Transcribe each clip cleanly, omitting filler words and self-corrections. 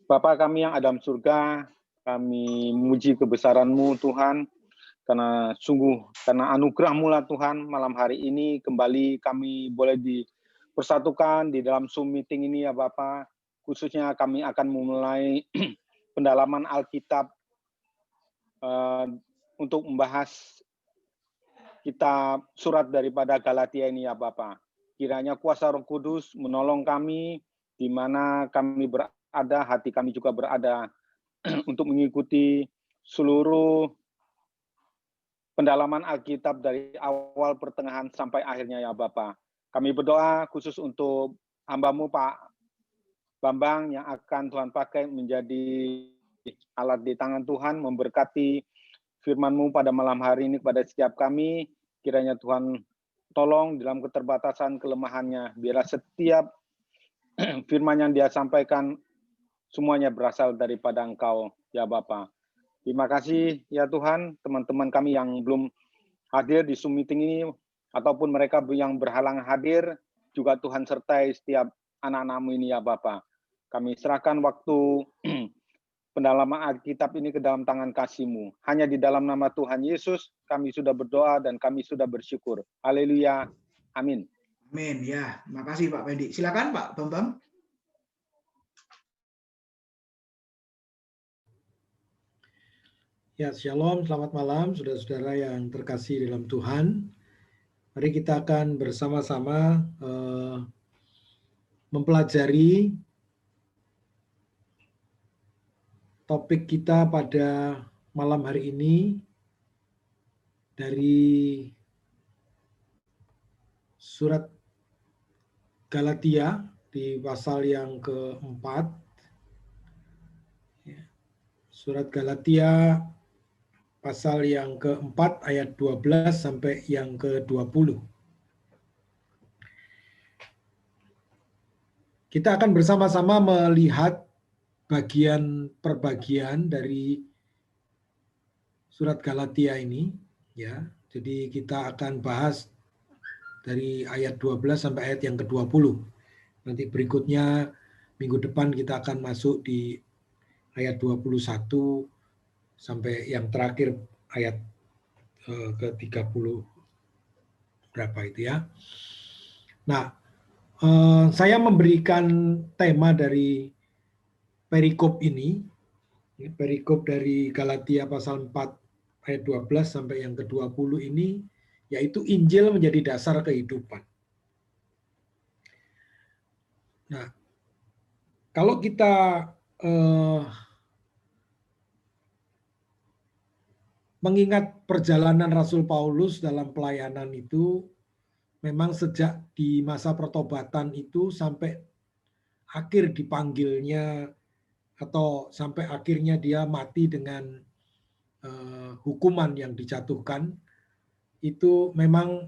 Bapa kami yang ada di surga, kami memuji kebesaran-Mu Tuhan, karena anugerah-Mu lah Tuhan, malam hari ini kembali kami boleh dipersatukan di dalam Zoom meeting ini ya Bapa. Khususnya kami akan memulai pendalaman Alkitab untuk membahas kitab surat daripada Galatia ini ya Bapa. Kiranya kuasa Roh Kudus menolong kami di mana kami berada, hati kami juga berada untuk mengikuti seluruh pendalaman Alkitab dari awal, pertengahan, sampai akhirnya ya Bapa. Kami berdoa khusus untuk hamba-Mu Pak Bambang yang akan Tuhan pakai menjadi alat di tangan Tuhan, memberkati firman-Mu pada malam hari ini kepada setiap kami. Kiranya Tuhan tolong dalam keterbatasan kelemahannya, biarlah setiap firman yang Dia sampaikan semuanya berasal daripada Engkau, ya Bapa. Terima kasih ya Tuhan, teman-teman kami yang belum hadir di Zoom meeting ini, ataupun mereka yang berhalang hadir, juga Tuhan sertai setiap anak-anak-Mu ini ya Bapa. Kami serahkan waktu pendalaman Alkitab ini ke dalam tangan kasih-Mu. Hanya di dalam nama Tuhan Yesus, kami sudah berdoa dan kami sudah bersyukur. Haleluya. Amin. Amin. Ya, makasih Pak Pendi. Silakan Pak Bambang. Ya, shalom, selamat malam saudara-saudara yang terkasih dalam Tuhan. Mari kita akan bersama-sama mempelajari topik kita pada malam hari ini dari surat Galatia di pasal yang keempat. Surat Galatia pasal yang keempat ayat 12 sampai yang ke-20. Kita akan bersama-sama melihat bagian per bagian dari surat Galatia ini, ya. Jadi kita akan bahas dari ayat 12 sampai ayat yang ke-20. Nanti berikutnya minggu depan kita akan masuk di ayat 21 sampai yang terakhir ayat ke-30 berapa itu ya. Nah, saya memberikan tema dari perikop ini, perikop dari Galatia pasal 4 ayat 12 sampai yang ke-20 ini, yaitu Injil menjadi dasar kehidupan. Nah, kalau kita mengingat perjalanan Rasul Paulus dalam pelayanan itu, memang sejak di masa pertobatan itu sampai akhir dipanggilnya atau sampai akhirnya dia mati dengan hukuman yang dijatuhkan, itu memang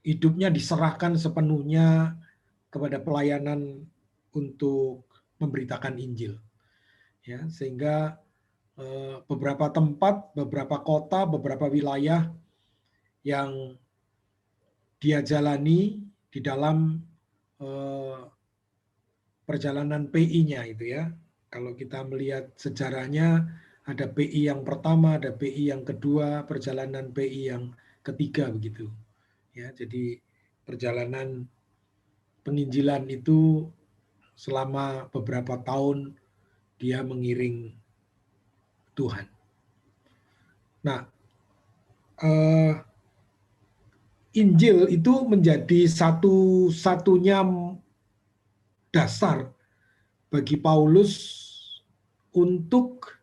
hidupnya diserahkan sepenuhnya kepada pelayanan untuk memberitakan Injil. Ya, sehingga beberapa tempat, beberapa kota, beberapa wilayah yang dia jalani di dalam perjalanan PI-nya itu ya. Kalau kita melihat sejarahnya, ada PI yang pertama, ada PI yang kedua, perjalanan PI yang ketiga begitu. Ya, jadi perjalanan penginjilan itu selama beberapa tahun dia mengiring Tuhan. Nah, Injil itu menjadi satu-satunya dasar bagi Paulus untuk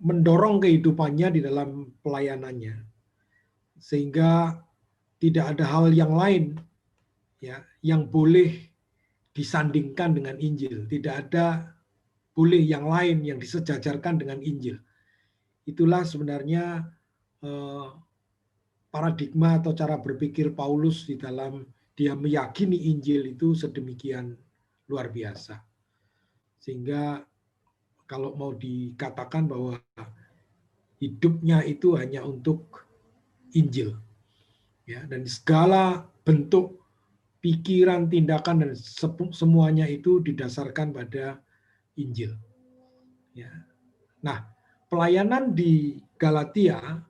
mendorong kehidupannya di dalam pelayanannya, sehingga tidak ada hal yang lain ya yang boleh disandingkan dengan Injil, tidak ada boleh yang lain yang disejajarkan dengan Injil. Itulah sebenarnya paradigma atau cara berpikir Paulus di dalam dia meyakini Injil itu sedemikian luar biasa. Sehingga kalau mau dikatakan bahwa hidupnya itu hanya untuk Injil. Ya, dan segala bentuk pikiran, tindakan, dan semuanya itu didasarkan pada Injil. Ya. Nah, pelayanan di Galatia,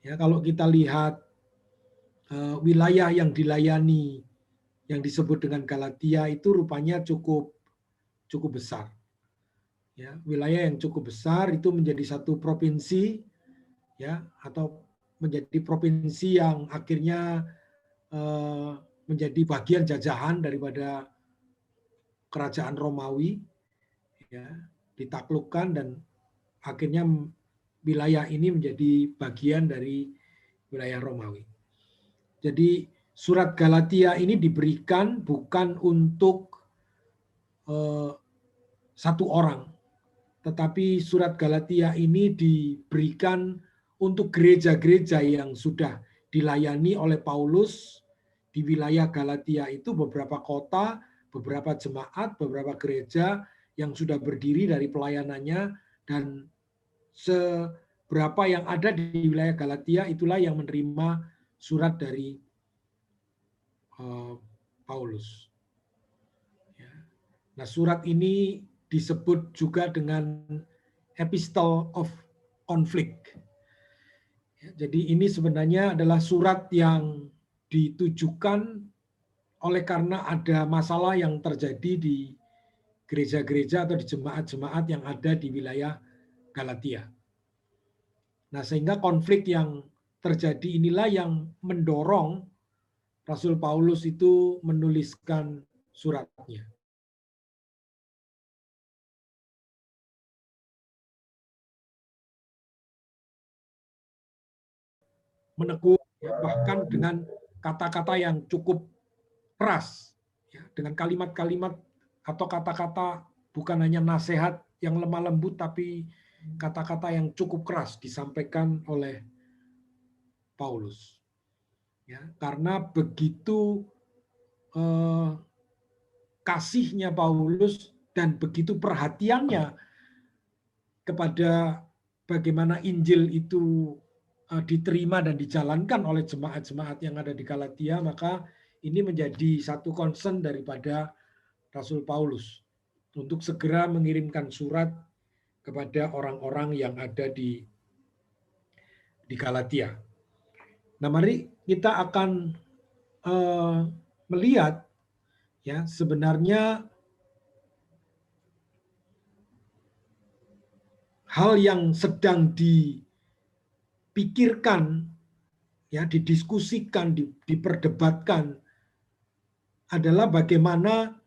ya, kalau kita lihat wilayah yang dilayani, yang disebut dengan Galatia itu rupanya cukup besar. Ya, wilayah yang cukup besar itu menjadi satu provinsi, ya, atau menjadi provinsi yang akhirnya menjadi bagian jajahan daripada kerajaan Romawi, ya, ditaklukkan dan akhirnya wilayah ini menjadi bagian dari wilayah Romawi. Jadi surat Galatia ini diberikan bukan untuk satu orang, tetapi surat Galatia ini diberikan untuk gereja-gereja yang sudah dilayani oleh Paulus di wilayah Galatia itu, beberapa kota, beberapa jemaat, beberapa gereja yang sudah berdiri dari pelayanannya, dan seberapa yang ada di wilayah Galatia itulah yang menerima surat dari Paulus. Nah, surat ini disebut juga dengan epistle of conflict. Jadi ini sebenarnya adalah surat yang ditujukan oleh karena ada masalah yang terjadi di gereja-gereja atau di jemaat-jemaat yang ada di wilayah Galatia. Nah, sehingga konflik yang terjadi inilah yang mendorong Rasul Paulus itu menuliskan suratnya. Menegur, ya, bahkan dengan kata-kata yang cukup keras, ya, dengan kalimat-kalimat atau kata-kata bukan hanya nasihat yang lemah lembut, tapi kata-kata yang cukup keras disampaikan oleh Paulus. Ya, karena begitu kasihnya Paulus dan begitu perhatiannya kepada bagaimana Injil itu diterima dan dijalankan oleh jemaat-jemaat yang ada di Galatia, maka ini menjadi satu concern daripada Rasul Paulus untuk segera mengirimkan surat kepada orang-orang yang ada di Galatia. Nah, mari kita akan melihat, ya, sebenarnya hal yang sedang dipikirkan, ya, didiskusikan, diperdebatkan adalah bagaimana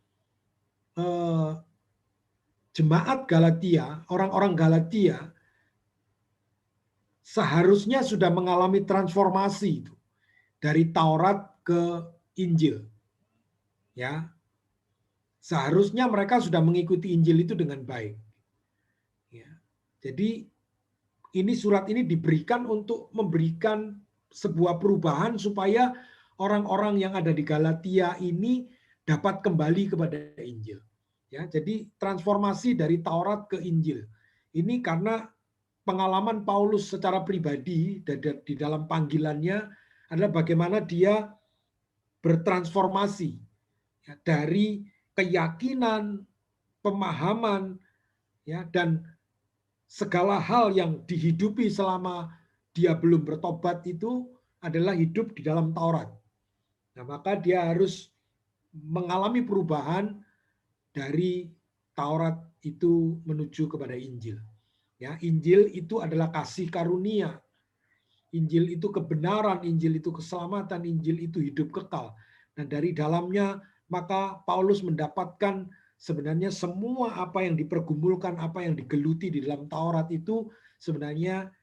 jemaat Galatia, orang-orang Galatia seharusnya sudah mengalami transformasi itu dari Taurat ke Injil. Ya. Seharusnya mereka sudah mengikuti Injil itu dengan baik. Ya. Jadi ini surat ini diberikan untuk memberikan sebuah perubahan supaya orang-orang yang ada di Galatia ini dapat kembali kepada Injil. Ya, jadi transformasi dari Taurat ke Injil. Ini karena pengalaman Paulus secara pribadi di dalam panggilannya adalah bagaimana dia bertransformasi, ya, dari keyakinan, pemahaman, ya, dan segala hal yang dihidupi selama dia belum bertobat itu adalah hidup di dalam Taurat. Nah, maka dia harus mengalami perubahan dari Taurat itu menuju kepada Injil. Ya, Injil itu adalah kasih karunia. Injil itu kebenaran, Injil itu keselamatan, Injil itu hidup kekal. Dan dari dalamnya maka Paulus mendapatkan sebenarnya semua apa yang dipergumulkan, apa yang digeluti di dalam Taurat itu sebenarnya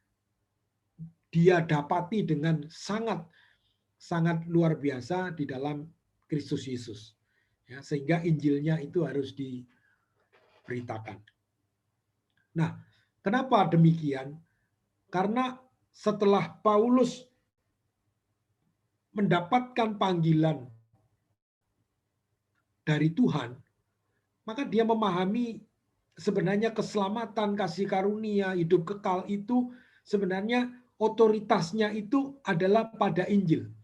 dia dapati dengan sangat luar biasa di dalam Kristus Yesus. Ya, sehingga Injilnya itu harus diberitakan. Nah, kenapa demikian? Karena setelah Paulus mendapatkan panggilan dari Tuhan, maka dia memahami sebenarnya keselamatan, kasih karunia, hidup kekal itu sebenarnya otoritasnya itu adalah pada Injil.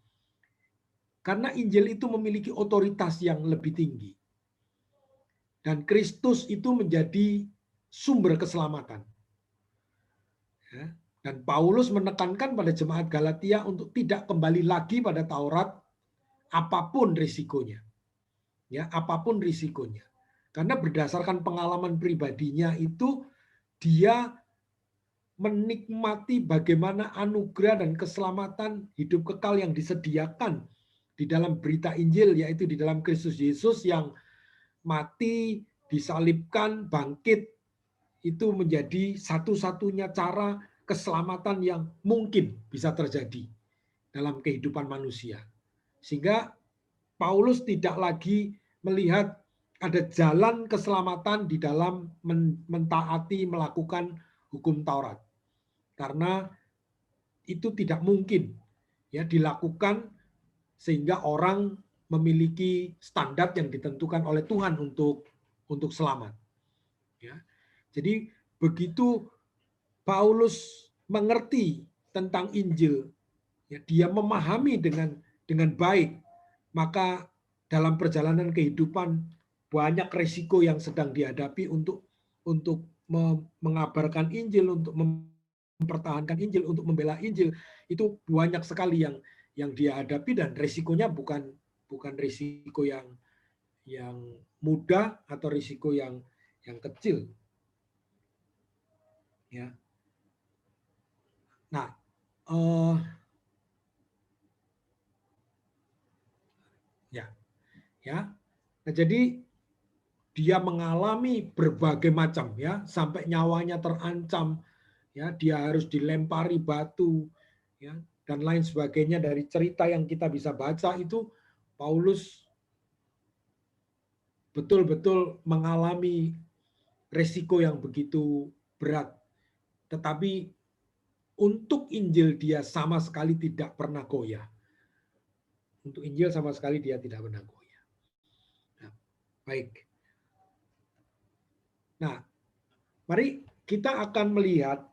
Karena Injil itu memiliki otoritas yang lebih tinggi. Dan Kristus itu menjadi sumber keselamatan. Ya. Dan Paulus menekankan pada jemaat Galatia untuk tidak kembali lagi pada Taurat apapun risikonya. Ya, apapun risikonya. Karena berdasarkan pengalaman pribadinya itu dia menikmati bagaimana anugerah dan keselamatan hidup kekal yang disediakan di dalam berita Injil, yaitu di dalam Kristus Yesus yang mati, disalibkan, bangkit, itu menjadi satu-satunya cara keselamatan yang mungkin bisa terjadi dalam kehidupan manusia. Sehingga Paulus tidak lagi melihat ada jalan keselamatan di dalam mentaati, melakukan hukum Taurat. Karena itu tidak mungkin ya dilakukan sehingga orang memiliki standar yang ditentukan oleh Tuhan untuk selamat. Ya. Jadi begitu Paulus mengerti tentang Injil, ya, dia memahami dengan baik, maka dalam perjalanan kehidupan banyak risiko yang sedang dihadapi untuk mengabarkan Injil, untuk mempertahankan Injil, untuk membela Injil, itu banyak sekali yang dia hadapi, dan risikonya bukan risiko yang mudah atau risiko yang kecil. Ya. Nah, Nah, jadi dia mengalami berbagai macam ya, sampai nyawanya terancam, ya, dia harus dilempari batu, ya, dan lain sebagainya. Dari cerita yang kita bisa baca itu, Paulus betul-betul mengalami resiko yang begitu berat. Tetapi untuk Injil dia sama sekali tidak pernah goyah. Untuk Injil sama sekali dia tidak pernah goyah. Nah, baik. Nah, mari kita akan melihat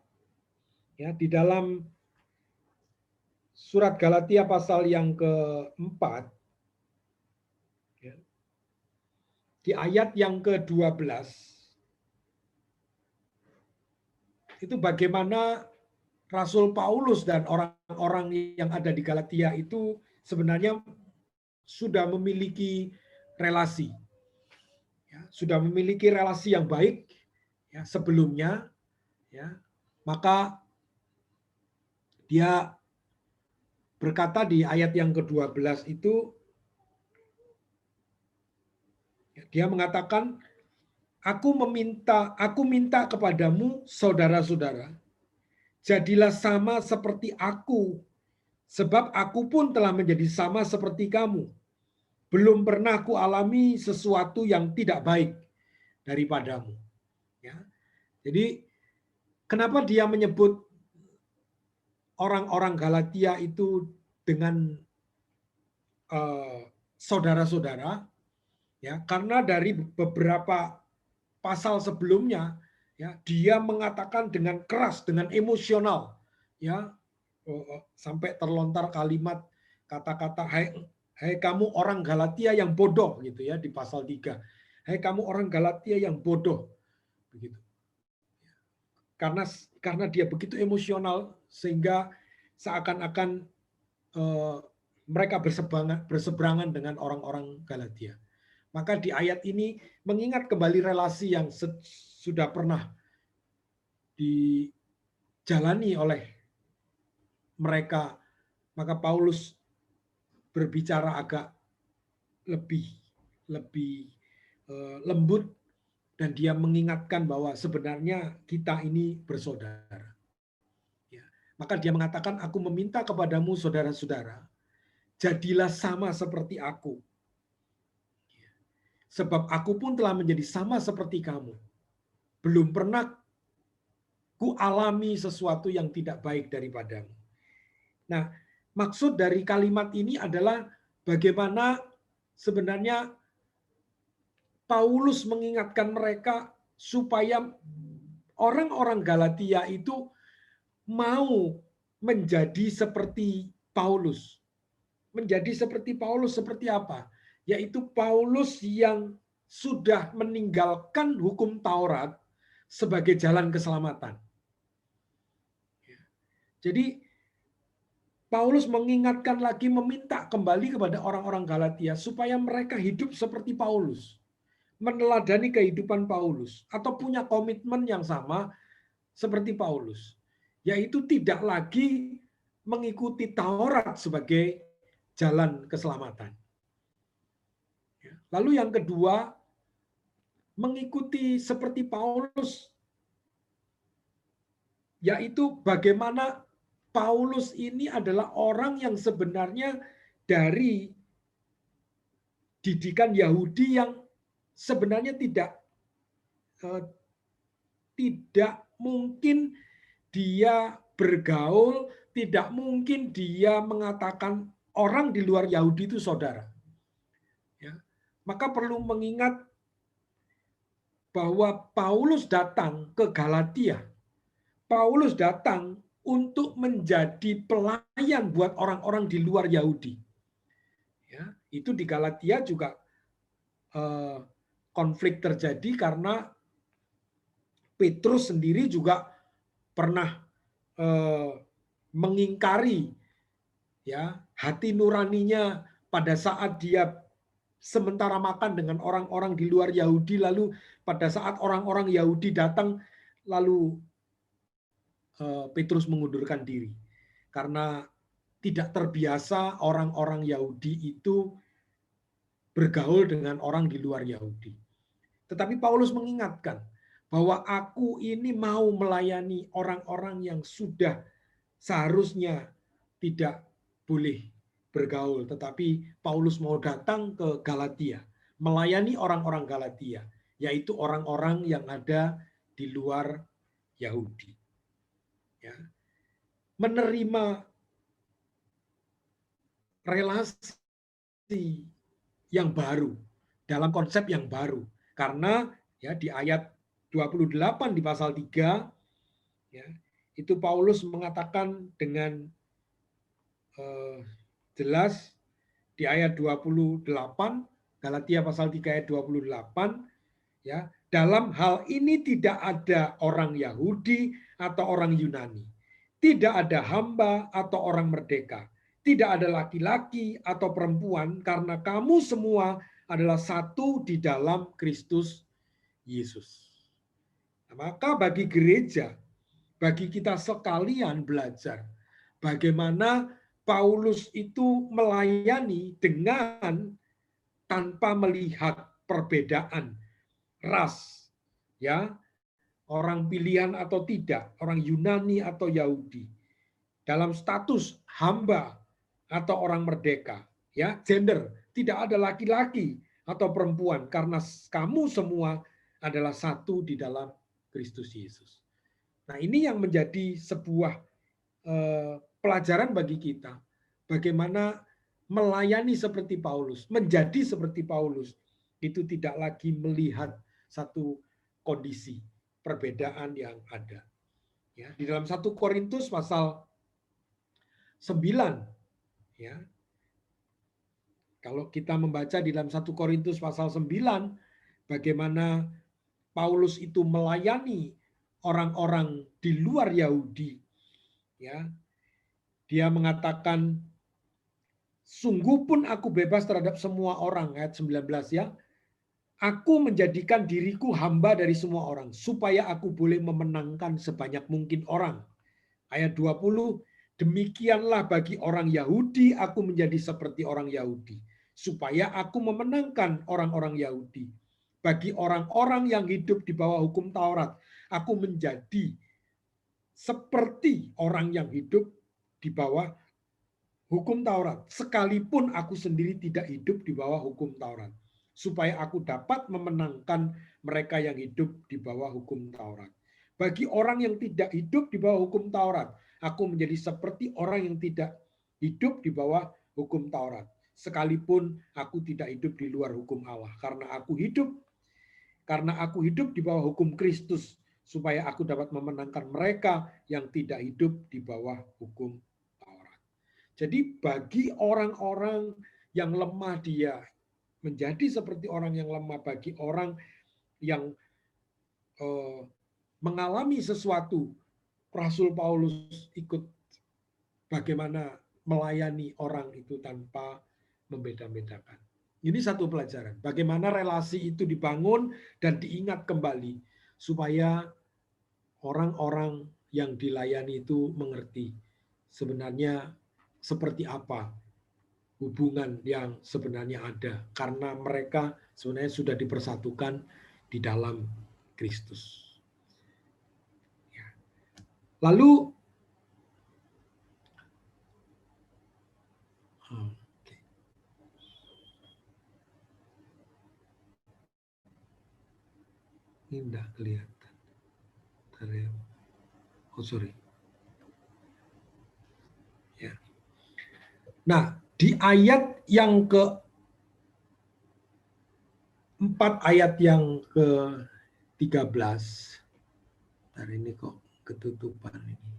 ya di dalam surat Galatia pasal yang keempat, ya, di ayat yang ke-12, itu bagaimana Rasul Paulus dan orang-orang yang ada di Galatia itu sebenarnya sudah memiliki relasi. Ya, sudah memiliki relasi yang baik ya, sebelumnya, ya, maka dia berkata di ayat yang ke-12 itu, dia mengatakan, aku minta kepadamu saudara-saudara, jadilah sama seperti aku, sebab aku pun telah menjadi sama seperti kamu. Belum pernah aku alami sesuatu yang tidak baik daripadamu. Ya. Jadi kenapa dia menyebut orang-orang Galatia itu dengan saudara-saudara? Ya, karena dari beberapa pasal sebelumnya, ya, dia mengatakan dengan keras, dengan emosional, ya, sampai terlontar kalimat kata-kata, hai kamu orang Galatia yang bodoh, gitu ya, di pasal 3. Hai kamu orang Galatia yang bodoh, begitu. Karena dia begitu emosional sehingga seakan-akan mereka berseberangan dengan orang-orang Galatia. Maka di ayat ini mengingat kembali relasi yang sudah pernah dijalani oleh mereka, maka Paulus berbicara agak lebih lembut, dan dia mengingatkan bahwa sebenarnya kita ini bersaudara. Ya. Maka dia mengatakan, aku meminta kepadamu saudara-saudara, jadilah sama seperti aku. Sebab aku pun telah menjadi sama seperti kamu. Belum pernah ku alami sesuatu yang tidak baik daripadamu. Nah, maksud dari kalimat ini adalah bagaimana sebenarnya Paulus mengingatkan mereka supaya orang-orang Galatia itu mau menjadi seperti Paulus. menjadi seperti Paulus seperti apa? Yaitu Paulus yang sudah meninggalkan hukum Taurat sebagai jalan keselamatan. Jadi Paulus mengingatkan lagi, meminta kembali kepada orang-orang Galatia supaya mereka hidup seperti Paulus, meneladani kehidupan Paulus, atau punya komitmen yang sama seperti Paulus, yaitu tidak lagi mengikuti Taurat sebagai jalan keselamatan. Lalu yang kedua, mengikuti seperti Paulus, yaitu bagaimana Paulus ini adalah orang yang sebenarnya dari didikan Yahudi yang sebenarnya tidak mungkin dia bergaul, tidak mungkin dia mengatakan orang di luar Yahudi itu saudara. Ya. Maka perlu mengingat bahwa Paulus datang ke Galatia. Paulus datang untuk menjadi pelayan buat orang-orang di luar Yahudi. Ya, itu di Galatia juga konflik terjadi karena Petrus sendiri juga pernah mengingkari ya hati nuraninya pada saat dia sementara makan dengan orang-orang di luar Yahudi, lalu pada saat orang-orang Yahudi datang lalu Petrus mengundurkan diri karena tidak terbiasa orang-orang Yahudi itu bergaul dengan orang di luar Yahudi. Tetapi Paulus mengingatkan bahwa aku ini mau melayani orang-orang yang sudah seharusnya tidak boleh bergaul, tetapi Paulus mau datang ke Galatia, melayani orang-orang Galatia, yaitu orang-orang yang ada di luar Yahudi. Ya. Menerima relasi yang baru dalam konsep yang baru, karena ya di ayat 28 di pasal 3 ya, itu Paulus mengatakan dengan jelas di ayat 28, Galatia pasal 3 ayat 28 ya, dalam hal ini tidak ada orang Yahudi atau orang Yunani, tidak ada hamba atau orang merdeka, tidak ada laki-laki atau perempuan, karena kamu semua adalah satu di dalam Kristus Yesus. Nah, maka bagi gereja, bagi kita sekalian belajar bagaimana Paulus itu melayani dengan tanpa melihat perbedaan ras, ya, orang pilihan atau tidak, orang Yunani atau Yahudi, dalam status hamba atau orang merdeka, ya, gender, tidak ada laki-laki atau perempuan, karena kamu semua adalah satu di dalam Kristus Yesus. Nah, ini yang menjadi sebuah pelajaran bagi kita, bagaimana melayani seperti Paulus, menjadi seperti Paulus, itu tidak lagi melihat satu kondisi perbedaan yang ada. Ya, di dalam 1 Korintus pasal 9, ya, kalau kita membaca di dalam 1 Korintus pasal 9, bagaimana Paulus itu melayani orang-orang di luar Yahudi, ya, dia mengatakan, sungguh pun aku bebas terhadap semua orang, ayat 19 ya. Aku menjadikan diriku hamba dari semua orang, supaya aku boleh memenangkan sebanyak mungkin orang. Ayat 20, demikianlah bagi orang Yahudi, aku menjadi seperti orang Yahudi, supaya aku memenangkan orang-orang Yahudi. Bagi orang-orang yang hidup di bawah hukum Taurat, aku menjadi seperti orang yang hidup di bawah hukum Taurat, sekalipun aku sendiri tidak hidup di bawah hukum Taurat, supaya aku dapat memenangkan mereka yang hidup di bawah hukum Taurat. Bagi orang yang tidak hidup di bawah hukum Taurat, aku menjadi seperti orang yang tidak hidup di bawah hukum Taurat, sekalipun aku tidak hidup di luar hukum Allah, karena aku hidup di bawah hukum Kristus, supaya aku dapat memenangkan mereka yang tidak hidup di bawah hukum Taurat. Jadi bagi orang-orang yang lemah dia menjadi seperti orang yang lemah, bagi orang yang mengalami sesuatu, Rasul Paulus ikut bagaimana melayani orang itu tanpa membeda-bedakan. Ini satu pelajaran. Bagaimana relasi itu dibangun dan diingat kembali supaya orang-orang yang dilayani itu mengerti sebenarnya seperti apa hubungan yang sebenarnya ada, karena mereka sebenarnya sudah dipersatukan di dalam Kristus. Lalu ini enggak kelihatan. Oh sorry. Ya. Nah, di ayat yang ayat yang ke-13, hari ini kok ketutupan ini.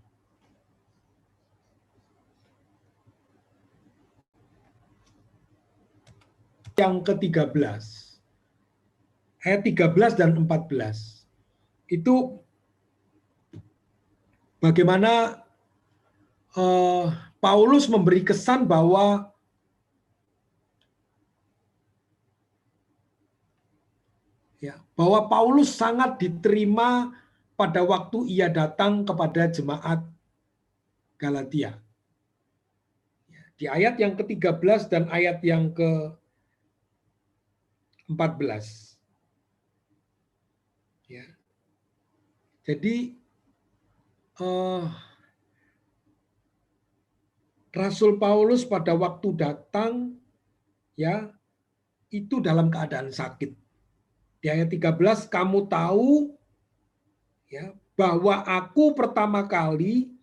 Yang ke-13, ayat 13 dan 14, itu bagaimana Paulus memberi kesan bahwa Paulus sangat diterima pada waktu ia datang kepada jemaat Galatia. Di ayat yang ke-13 dan ayat yang ke-14. Ya. Jadi Rasul Paulus pada waktu datang ya itu dalam keadaan sakit. Di ayat 13, kamu tahu ya bahwa aku pertama kali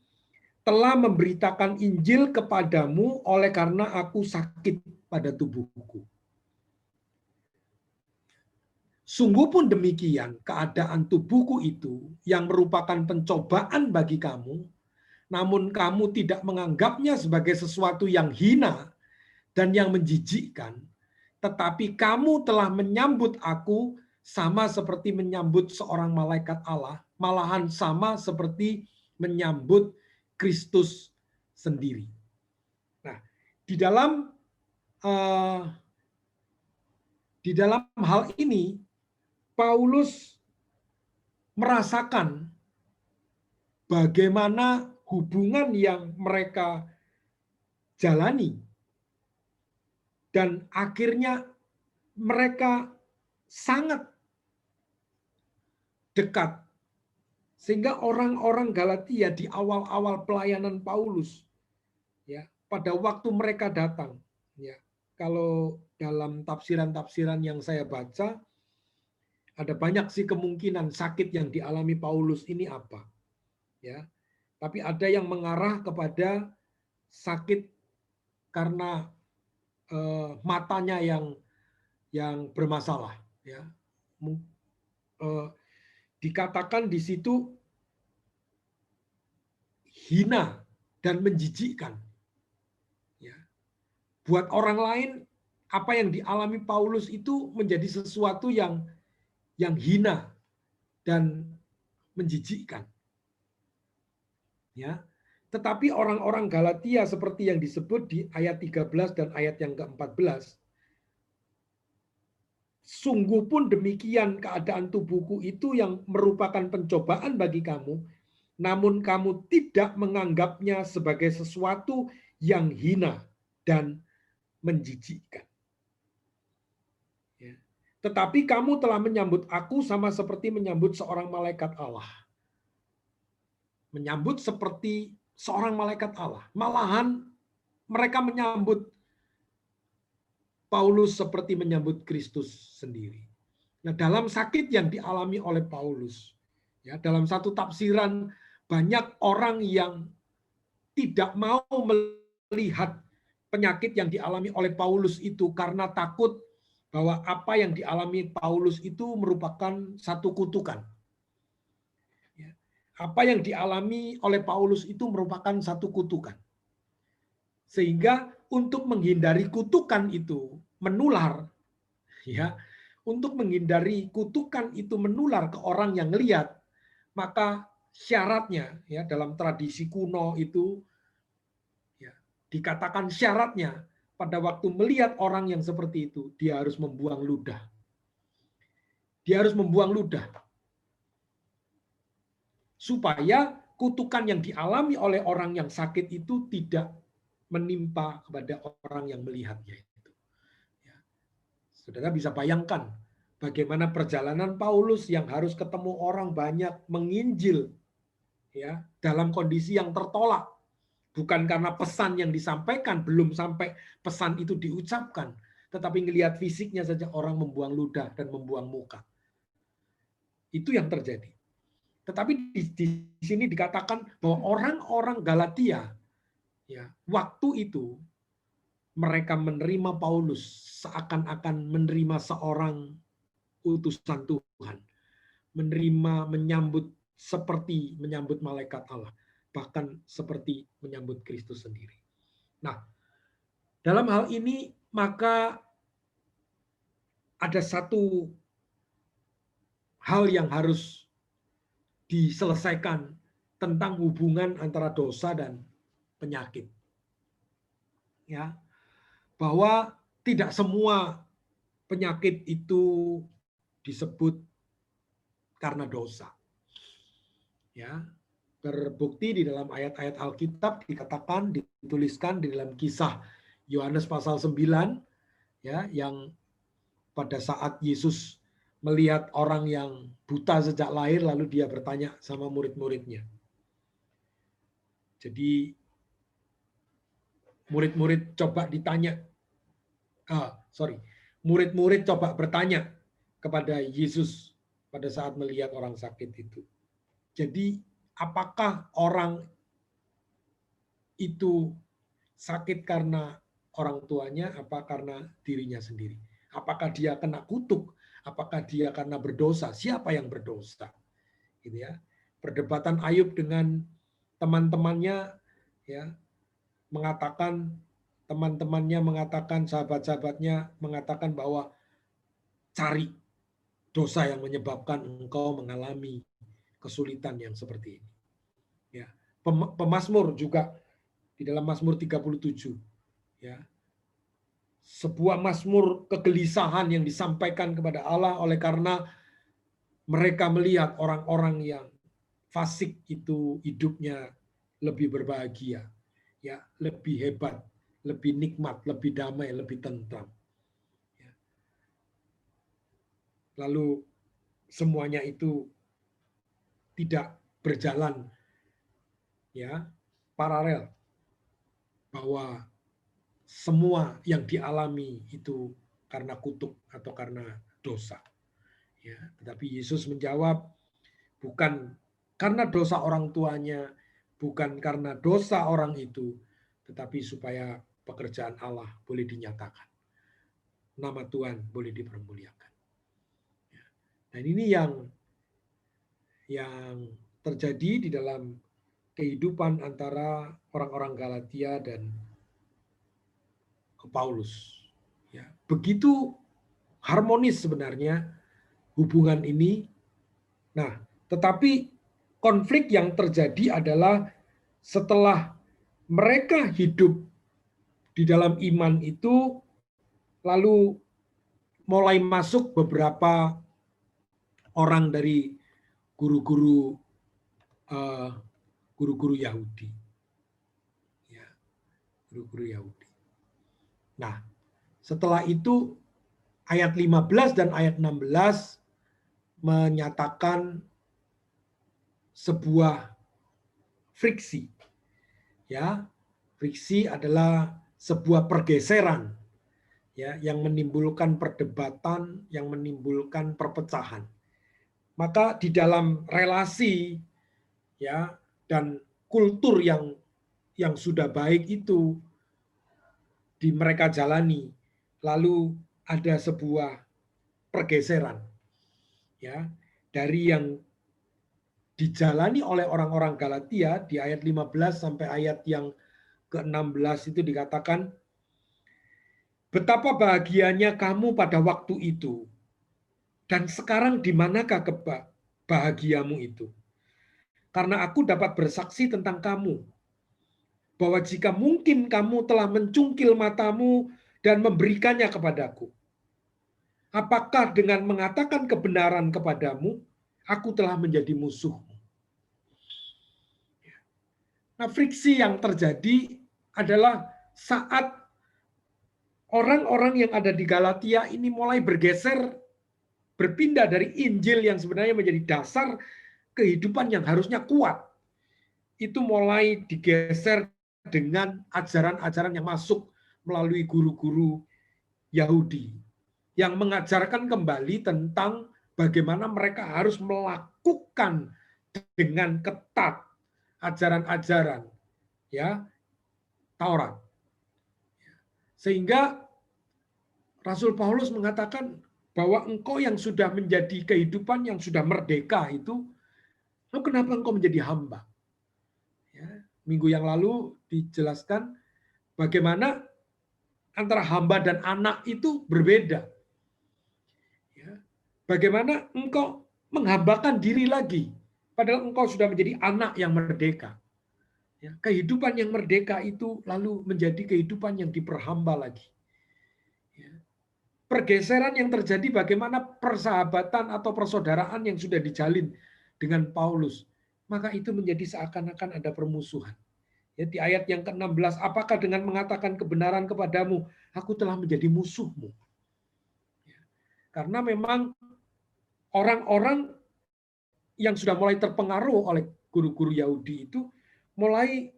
telah memberitakan Injil kepadamu oleh karena aku sakit pada tubuhku. Sungguh pun demikian, keadaan tubuhku itu yang merupakan pencobaan bagi kamu, namun kamu tidak menganggapnya sebagai sesuatu yang hina dan yang menjijikkan, tetapi kamu telah menyambut aku sama seperti menyambut seorang malaikat Allah, malahan sama seperti menyambut Kristus sendiri. Nah, di dalam hal ini Paulus merasakan bagaimana hubungan yang mereka jalani dan akhirnya mereka sangat dekat sehingga orang-orang Galatia di awal-awal pelayanan Paulus ya pada waktu mereka datang ya kalau dalam tafsiran-tafsiran yang saya baca ada banyak sih kemungkinan sakit yang dialami Paulus ini apa ya tapi ada yang mengarah kepada sakit karena matanya yang bermasalah ya dikatakan di situ hina dan menjijikkan ya buat orang lain apa yang dialami Paulus itu menjadi sesuatu yang hina dan menjijikkan ya tetapi orang-orang Galatia seperti yang disebut di ayat 13 dan ayat yang ke-14 sungguh pun demikian keadaan tubuhku itu yang merupakan pencobaan bagi kamu, namun kamu tidak menganggapnya sebagai sesuatu yang hina dan menjijikkan. Ya. Tetapi kamu telah menyambut aku sama seperti menyambut seorang malaikat Allah. Menyambut seperti seorang malaikat Allah. Malahan mereka menyambut Paulus seperti menyambut Kristus sendiri. Nah, dalam sakit yang dialami oleh Paulus, ya, dalam satu tafsiran banyak orang yang tidak mau melihat penyakit yang dialami oleh Paulus itu karena takut bahwa apa yang dialami Paulus itu merupakan satu kutukan. Apa yang dialami oleh Paulus itu merupakan satu kutukan. Sehingga untuk menghindari kutukan itu menular, ya, untuk menghindari kutukan itu menular ke orang yang lihat, maka syaratnya, ya, dalam tradisi kuno itu, ya, dikatakan syaratnya pada waktu melihat orang yang seperti itu, dia harus membuang ludah. Dia harus membuang ludah. Supaya kutukan yang dialami oleh orang yang sakit itu tidak menimpa kepada orang yang melihatnya itu. Ya. Saudara bisa bayangkan bagaimana perjalanan Paulus yang harus ketemu orang banyak, menginjil, ya, dalam kondisi yang tertolak. Bukan karena pesan yang disampaikan, belum sampai pesan itu diucapkan, tetapi ngelihat fisiknya saja orang membuang ludah dan membuang muka. Itu yang terjadi. Tetapi di sini dikatakan bahwa orang-orang Galatia, ya, waktu itu mereka menerima Paulus seakan-akan menerima seorang utusan Tuhan, menyambut seperti menyambut malaikat Allah, bahkan seperti menyambut Kristus sendiri. Nah, dalam hal ini maka ada satu hal yang harus diselesaikan tentang hubungan antara dosa dan penyakit. Ya, bahwa tidak semua penyakit itu disebut karena dosa. Ya, terbukti di dalam ayat-ayat Alkitab dikatakan, dituliskan di dalam kisah Yohanes pasal 9, ya, yang pada saat Yesus melihat orang yang buta sejak lahir, lalu dia bertanya sama murid-muridnya. Jadi murid-murid coba ditanya, murid-murid coba bertanya kepada Yesus pada saat melihat orang sakit itu. Jadi apakah orang itu sakit karena orang tuanya, apa karena dirinya sendiri? Apakah dia kena kutuk? Apakah dia karena berdosa? Siapa yang berdosa? Gitu ya. Perdebatan Ayub dengan teman-temannya, ya, teman-temannya mengatakan, sahabat-sahabatnya mengatakan bahwa cari dosa yang menyebabkan engkau mengalami kesulitan yang seperti ini. Ya. Pemazmur juga di dalam Mazmur 37, ya, sebuah mazmur kegelisahan yang disampaikan kepada Allah oleh karena mereka melihat orang-orang yang fasik itu hidupnya lebih berbahagia, ya, lebih hebat, lebih nikmat, lebih damai, lebih tentram. Ya. Lalu semuanya itu tidak berjalan, ya, paralel, bahwa semua yang dialami itu karena kutuk atau karena dosa. Ya, tetapi Yesus menjawab, bukan karena dosa orang tuanya, bukan karena dosa orang itu, tetapi supaya pekerjaan Allah boleh dinyatakan. Nama Tuhan boleh dipermuliakan. Ya. Dan ini yang terjadi di dalam kehidupan antara orang-orang Galatia dan Paulus. Ya, begitu harmonis sebenarnya hubungan ini. Nah, tetapi konflik yang terjadi adalah setelah mereka hidup di dalam iman itu, lalu mulai masuk beberapa orang dari guru-guru Yahudi. Ya, guru-guru Yahudi. Nah, setelah itu ayat 15 dan ayat 16 menyatakan sebuah friksi. Ya, friksi adalah sebuah pergeseran, ya, yang menimbulkan perdebatan, yang menimbulkan perpecahan. Maka di dalam relasi, ya, dan kultur yang sudah baik itu di mereka jalani, lalu ada sebuah pergeseran, ya, dari yang dijalani oleh orang-orang Galatia di ayat 15 sampai ayat yang ke-16 itu dikatakan, betapa bahagianya kamu pada waktu itu, dan sekarang di manakah bahagiamu itu? Karena aku dapat bersaksi tentang kamu, bahwa jika mungkin kamu telah mencungkil matamu dan memberikannya kepadaku. Apakah dengan mengatakan kebenaran kepadamu, aku telah menjadi musuhmu? Nah, friksi yang terjadi adalah saat orang-orang yang ada di Galatia ini mulai bergeser, berpindah dari Injil yang sebenarnya menjadi dasar kehidupan yang harusnya kuat. Itu mulai digeser dengan ajaran-ajaran yang masuk melalui guru-guru Yahudi yang mengajarkan kembali tentang bagaimana mereka harus melakukan dengan ketat ajaran-ajaran ya Taurat. Sehingga Rasul Paulus mengatakan bahwa engkau yang sudah menjadi kehidupan yang sudah merdeka itu, lalu kenapa engkau menjadi hamba? Ya, minggu yang lalu dijelaskan bagaimana antara hamba dan anak itu berbeda. Ya, bagaimana engkau menghambakan diri lagi, padahal engkau sudah menjadi anak yang merdeka. Ya, kehidupan yang merdeka itu lalu menjadi kehidupan yang diperhamba lagi. Ya, pergeseran yang terjadi bagaimana persahabatan atau persaudaraan yang sudah dijalin dengan Paulus, maka itu menjadi seakan-akan ada permusuhan. Ya, di ayat yang ke-16, apakah dengan mengatakan kebenaran kepadamu, aku telah menjadi musuhmu. Ya, karena memang orang-orang yang sudah mulai terpengaruh oleh guru-guru Yahudi itu mulai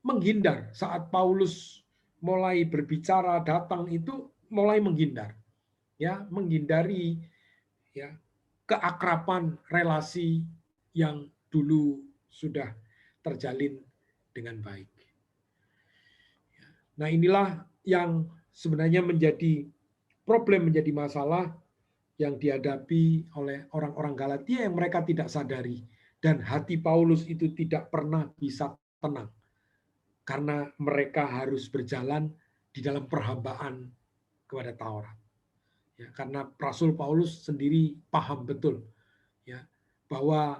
menghindar saat Paulus mulai berbicara datang itu mulai menghindar. Ya, menghindari ya keakraban relasi yang dulu sudah terjalin dengan baik. Nah, inilah yang sebenarnya menjadi problem, menjadi masalah yang dihadapi oleh orang-orang Galatia yang mereka tidak sadari. Dan hati Paulus itu tidak pernah bisa tenang. Karena mereka harus berjalan di dalam perhambaan kepada Taurat. Ya, karena Rasul Paulus sendiri paham betul ya, bahwa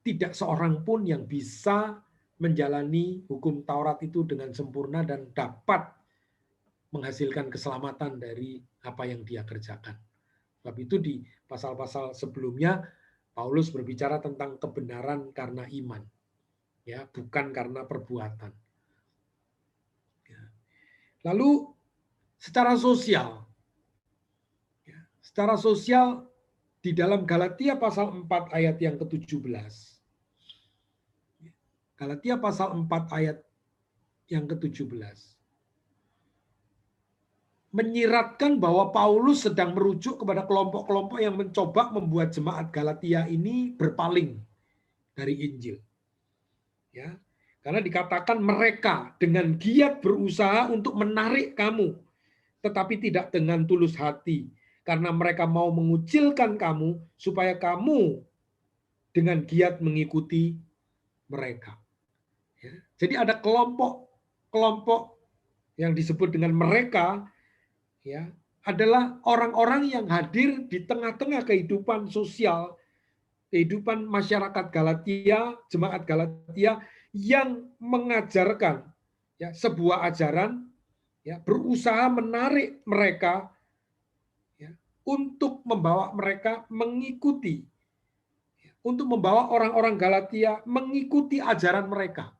tidak seorang pun yang bisa menjalani hukum Taurat itu dengan sempurna dan dapat menghasilkan keselamatan dari apa yang dia kerjakan. Sebab itu di pasal-pasal sebelumnya Paulus berbicara tentang kebenaran karena iman, ya, bukan karena perbuatan. Ya. Lalu secara sosial, ya, secara sosial di dalam Galatia pasal 4 ayat yang ke-17. Galatia pasal 4 ayat yang ke-17. Menyiratkan bahwa Paulus sedang merujuk kepada kelompok-kelompok yang mencoba membuat jemaat Galatia ini berpaling dari Injil. Ya, karena dikatakan mereka dengan giat berusaha untuk menarik kamu, tetapi tidak dengan tulus hati, karena mereka mau mengucilkan kamu supaya kamu dengan giat mengikuti mereka. Ya, jadi ada kelompok yang disebut dengan mereka, ya, adalah orang-orang yang hadir di tengah-tengah kehidupan sosial, kehidupan masyarakat Galatia, jemaat Galatia yang mengajarkan ya sebuah ajaran, ya, berusaha menarik mereka ya, untuk membawa mereka mengikuti, untuk membawa orang-orang Galatia mengikuti ajaran mereka.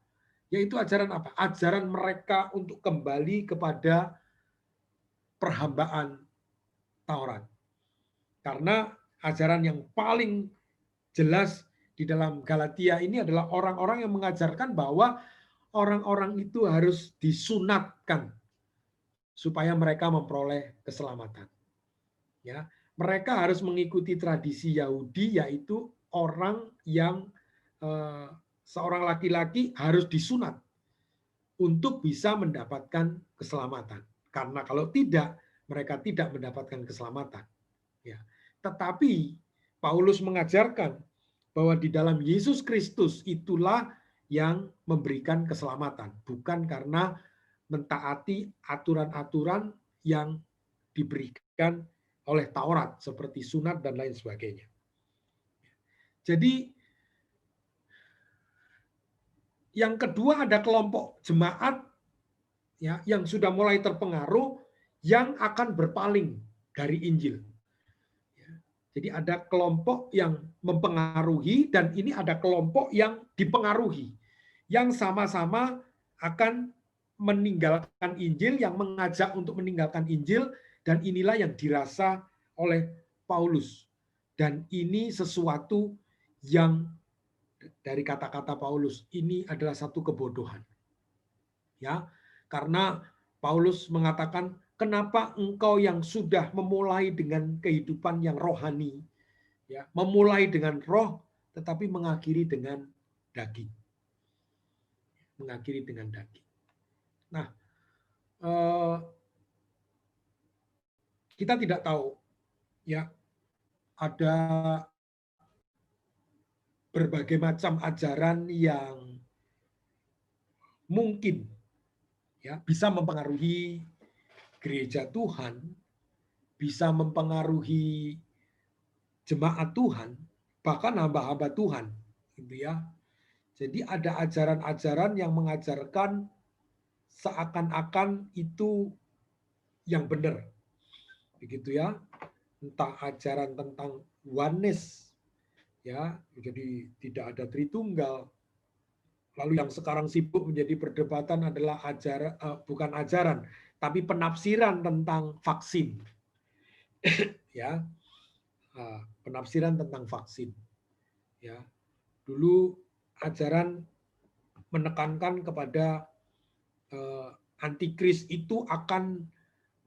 Yaitu ajaran apa? Ajaran mereka untuk kembali kepada perhambaan Taurat. Karena ajaran yang paling jelas di dalam Galatia ini adalah orang-orang yang mengajarkan bahwa orang-orang itu harus disunatkan supaya mereka memperoleh keselamatan. Ya, mereka harus mengikuti tradisi Yahudi, yaitu orang yang seorang laki-laki harus disunat untuk bisa mendapatkan keselamatan. Karena kalau tidak, mereka tidak mendapatkan keselamatan. Ya. Tetapi Paulus mengajarkan bahwa di dalam Yesus Kristus itulah yang memberikan keselamatan, bukan karena mentaati aturan-aturan yang diberikan oleh Taurat seperti sunat dan lain sebagainya. Jadi yang kedua ada kelompok jemaat ya yang sudah mulai terpengaruh yang akan berpaling dari Injil. Jadi ada kelompok yang mempengaruhi dan ini ada kelompok yang dipengaruhi yang sama-sama akan meninggalkan Injil, yang mengajak untuk meninggalkan Injil, dan inilah yang dirasa oleh Paulus. Dan ini sesuatu yang dari kata-kata Paulus, ini adalah satu kebodohan. Ya, karena Paulus mengatakan, kenapa engkau yang sudah memulai dengan kehidupan yang rohani, ya, memulai dengan roh, tetapi mengakhiri dengan daging. Mengakhiri dengan daging. Nah, kita tidak tahu, ya, ada berbagai macam ajaran yang mungkin ya bisa mempengaruhi gereja Tuhan, bisa mempengaruhi jemaat Tuhan, bahkan hamba-hamba Tuhan, gitu ya. Jadi ada ajaran-ajaran yang mengajarkan seakan-akan itu yang benar, begitu ya. Entah ajaran tentang oneness, ya, jadi tidak ada Tritunggal. Lalu yang sekarang sibuk menjadi perdebatan adalah bukan ajaran, tapi penafsiran tentang vaksin, ya, penafsiran tentang vaksin, ya. Dulu ajaran menekankan kepada antikris itu akan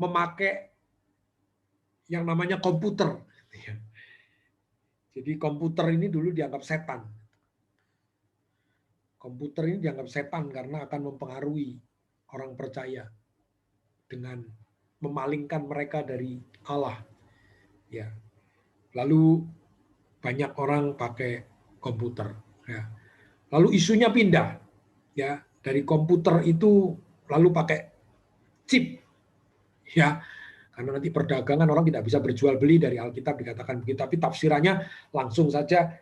memakai yang namanya komputer. Jadi komputer ini dulu dianggap setan. Komputer ini dianggap setan karena akan mempengaruhi orang percaya dengan memalingkan mereka dari Allah. Ya. Lalu banyak orang pakai komputer. Ya. Lalu isunya pindah, ya, dari komputer itu lalu pakai chip, ya, karena nanti perdagangan orang tidak bisa berjual beli, dari Alkitab dikatakan begitu, tapi tafsirannya langsung saja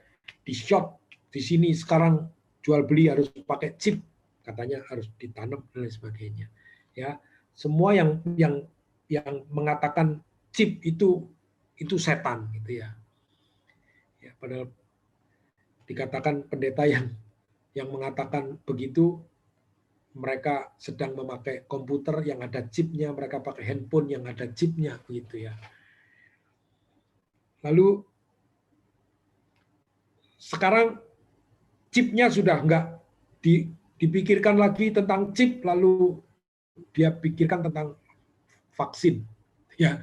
di shot di sini sekarang jual beli harus pakai chip, katanya harus ditanam dan lain sebagainya, ya. Semua yang mengatakan chip itu setan, gitu ya. Ya, padahal dikatakan pendeta yang mengatakan begitu, mereka sedang memakai komputer yang ada chipnya, mereka pakai handphone yang ada chipnya, gitu ya. Lalu sekarang chipnya sudah enggak dipikirkan lagi tentang chip, lalu dia pikirkan tentang vaksin, ya.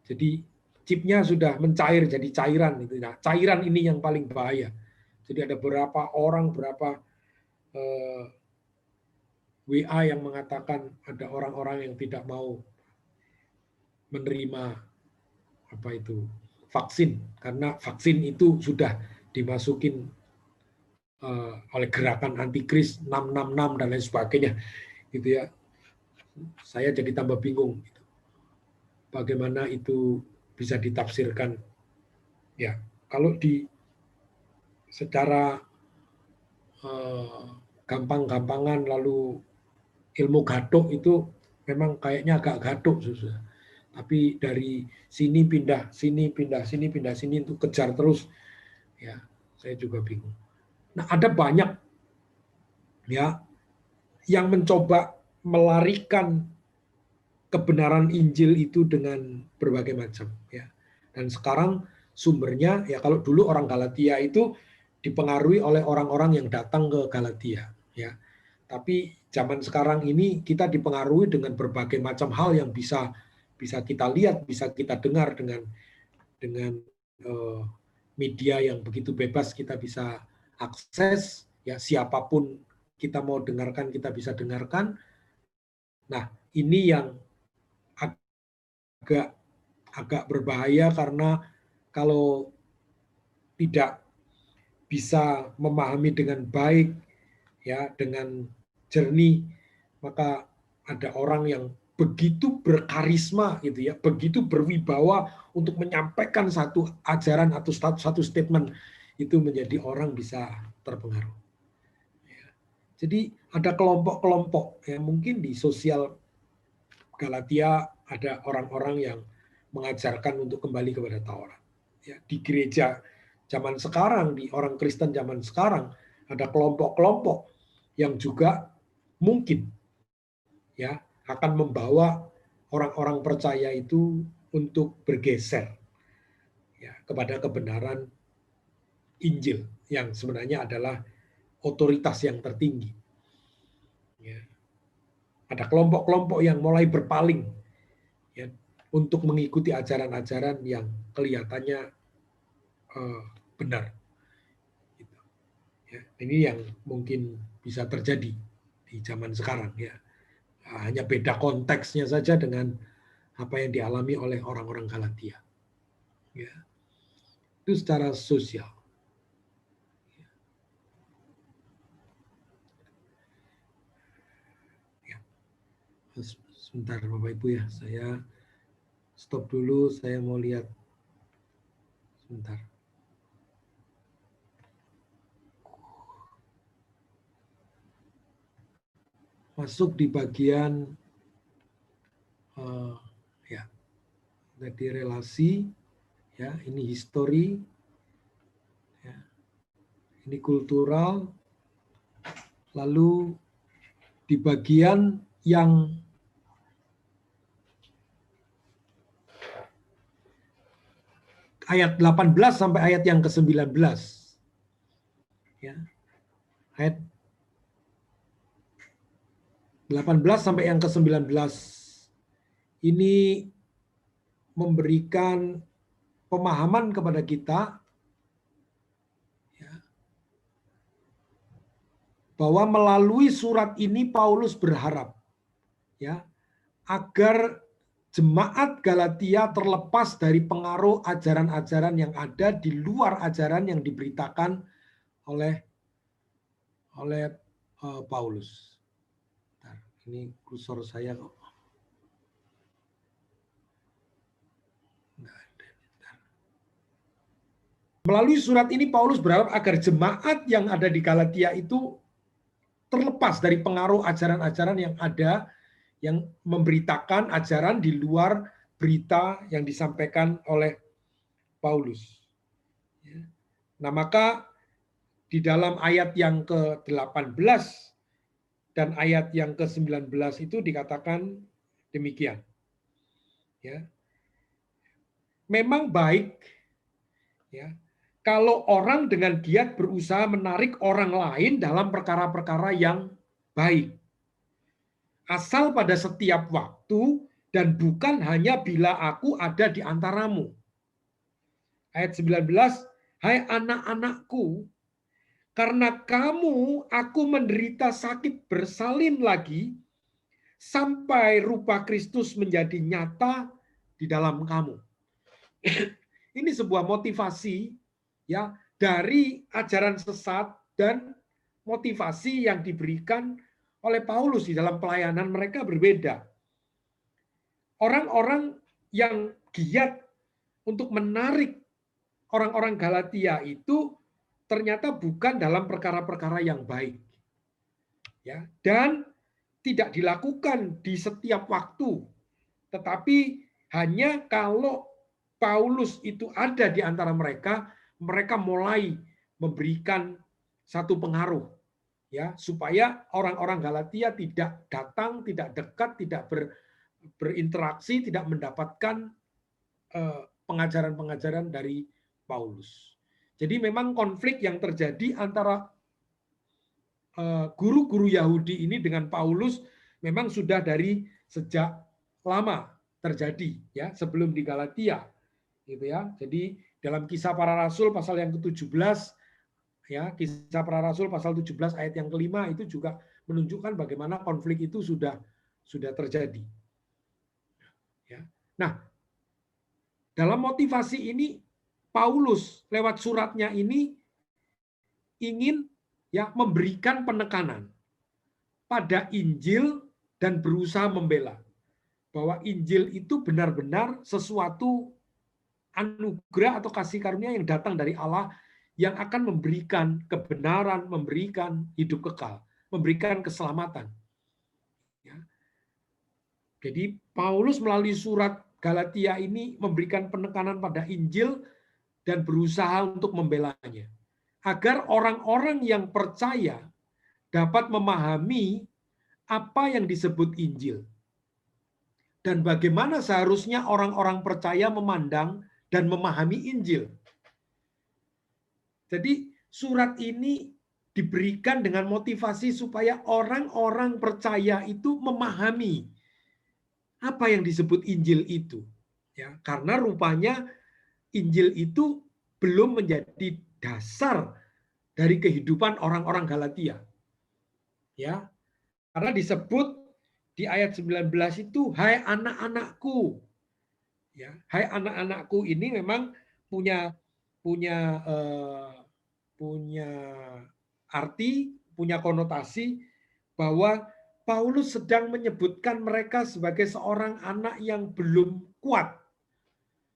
Jadi chipnya sudah mencair jadi cairan, gitu. Nah, cairan ini yang paling bahaya. Jadi ada berapa WA yang mengatakan ada orang-orang yang tidak mau menerima vaksin, karena vaksin itu sudah dimasukin oleh gerakan antikris 666 dan lain sebagainya, gitu ya. Saya jadi tambah bingung, gitu. Bagaimana itu bisa ditafsirkan, ya. Kalau secara gampang-gampangan lalu ilmu gadok itu memang kayaknya agak gadok, susah. Tapi dari sini pindah sini, pindah sini, pindah sini untuk kejar terus, ya, saya juga bingung. Nah, ada banyak, ya, yang mencoba melarikan kebenaran Injil itu dengan berbagai macam, ya. Dan sekarang sumbernya, ya, kalau dulu orang Galatia itu dipengaruhi oleh orang-orang yang datang ke Galatia, ya. Tapi zaman sekarang ini kita dipengaruhi dengan berbagai macam hal yang bisa kita lihat, bisa kita dengar dengan media yang begitu bebas, kita bisa akses, ya, siapapun kita mau dengarkan, kita bisa dengarkan. Nah, ini yang agak berbahaya, karena kalau tidak bisa memahami dengan baik, ya dengan jernih, maka ada orang yang begitu berkarisma gitu ya, begitu berwibawa untuk menyampaikan satu ajaran atau satu statement, itu menjadi orang bisa terpengaruh. Jadi ada kelompok-kelompok yang mungkin di sosial Galatia ada orang-orang yang mengajarkan untuk kembali kepada Taurat. Ya, di gereja zaman sekarang, di orang Kristen zaman sekarang, ada kelompok-kelompok yang juga mungkin ya akan membawa orang-orang percaya itu untuk bergeser ya kepada kebenaran Injil yang sebenarnya adalah otoritas yang tertinggi. Ya. Ada kelompok-kelompok yang mulai berpaling ya, untuk mengikuti ajaran-ajaran yang kelihatannya benar. Ya, ini yang mungkin bisa terjadi di zaman sekarang ya. Hanya beda konteksnya saja dengan apa yang dialami oleh orang-orang Galatia. Ya. Itu secara sosial. Ya. Sebentar Bapak Ibu ya, saya stop dulu, saya mau lihat. Sebentar. Masuk di bagian ya, tadi relasi, ya, ini histori, ya, ini kultural, lalu di bagian yang ayat 18 sampai ayat yang ke-19. Ya. Ayat 18 sampai yang ke-19 ini memberikan pemahaman kepada kita ya, bahwa melalui surat ini Paulus berharap ya agar jemaat Galatia terlepas dari pengaruh ajaran-ajaran yang ada di luar ajaran yang diberitakan oleh Paulus. Bentar, ini kursor saya kok. Melalui surat ini Paulus berharap agar jemaat yang ada di Galatia itu terlepas dari pengaruh ajaran-ajaran yang ada yang memberitakan ajaran di luar berita yang disampaikan oleh Paulus. Nah, maka di dalam ayat yang ke-18 dan ayat yang ke-19 itu dikatakan demikian. Ya. Memang baik ya kalau orang dengan giat berusaha menarik orang lain dalam perkara-perkara yang baik. Asal pada setiap waktu dan bukan hanya bila aku ada di antaramu. Ayat 19, hai anak-anakku, karena kamu aku menderita sakit bersalin lagi sampai rupa Kristus menjadi nyata di dalam kamu. Ini sebuah motivasi ya dari ajaran sesat dan motivasi yang diberikan oleh Paulus di dalam pelayanan mereka berbeda. Orang-orang yang giat untuk menarik orang-orang Galatia itu ternyata bukan dalam perkara-perkara yang baik. Ya, dan tidak dilakukan di setiap waktu. Tetapi hanya kalau Paulus itu ada di antara mereka, mereka mulai memberikan satu pengaruh ya supaya orang-orang Galatia tidak datang, tidak dekat, tidak berinteraksi, tidak mendapatkan pengajaran-pengajaran dari Paulus. Jadi memang konflik yang terjadi antara guru-guru Yahudi ini dengan Paulus memang sudah dari sejak lama terjadi ya sebelum di Galatia gitu ya. Jadi dalam Kisah Para Rasul pasal yang ke-17 ya, Kisah Para Rasul pasal 17 ayat yang kelima itu juga menunjukkan bagaimana konflik itu sudah terjadi. Ya. Nah, dalam motivasi ini Paulus lewat suratnya ini ingin ya memberikan penekanan pada Injil dan berusaha membela bahwa Injil itu benar-benar sesuatu anugerah atau kasih karunia yang datang dari Allah yang akan memberikan kebenaran, memberikan hidup kekal, memberikan keselamatan. Ya. Jadi Paulus melalui surat Galatia ini memberikan penekanan pada Injil dan berusaha untuk membelanya. Agar orang-orang yang percaya dapat memahami apa yang disebut Injil. Dan bagaimana seharusnya orang-orang percaya memandang dan memahami Injil. Jadi surat ini diberikan dengan motivasi supaya orang-orang percaya itu memahami apa yang disebut Injil itu. Ya, karena rupanya Injil itu belum menjadi dasar dari kehidupan orang-orang Galatia. Ya. Karena disebut di ayat 19 itu, hai anak-anakku. Ya, hai anak-anakku ini memang punya arti, punya konotasi bahwa Paulus sedang menyebutkan mereka sebagai seorang anak yang belum kuat,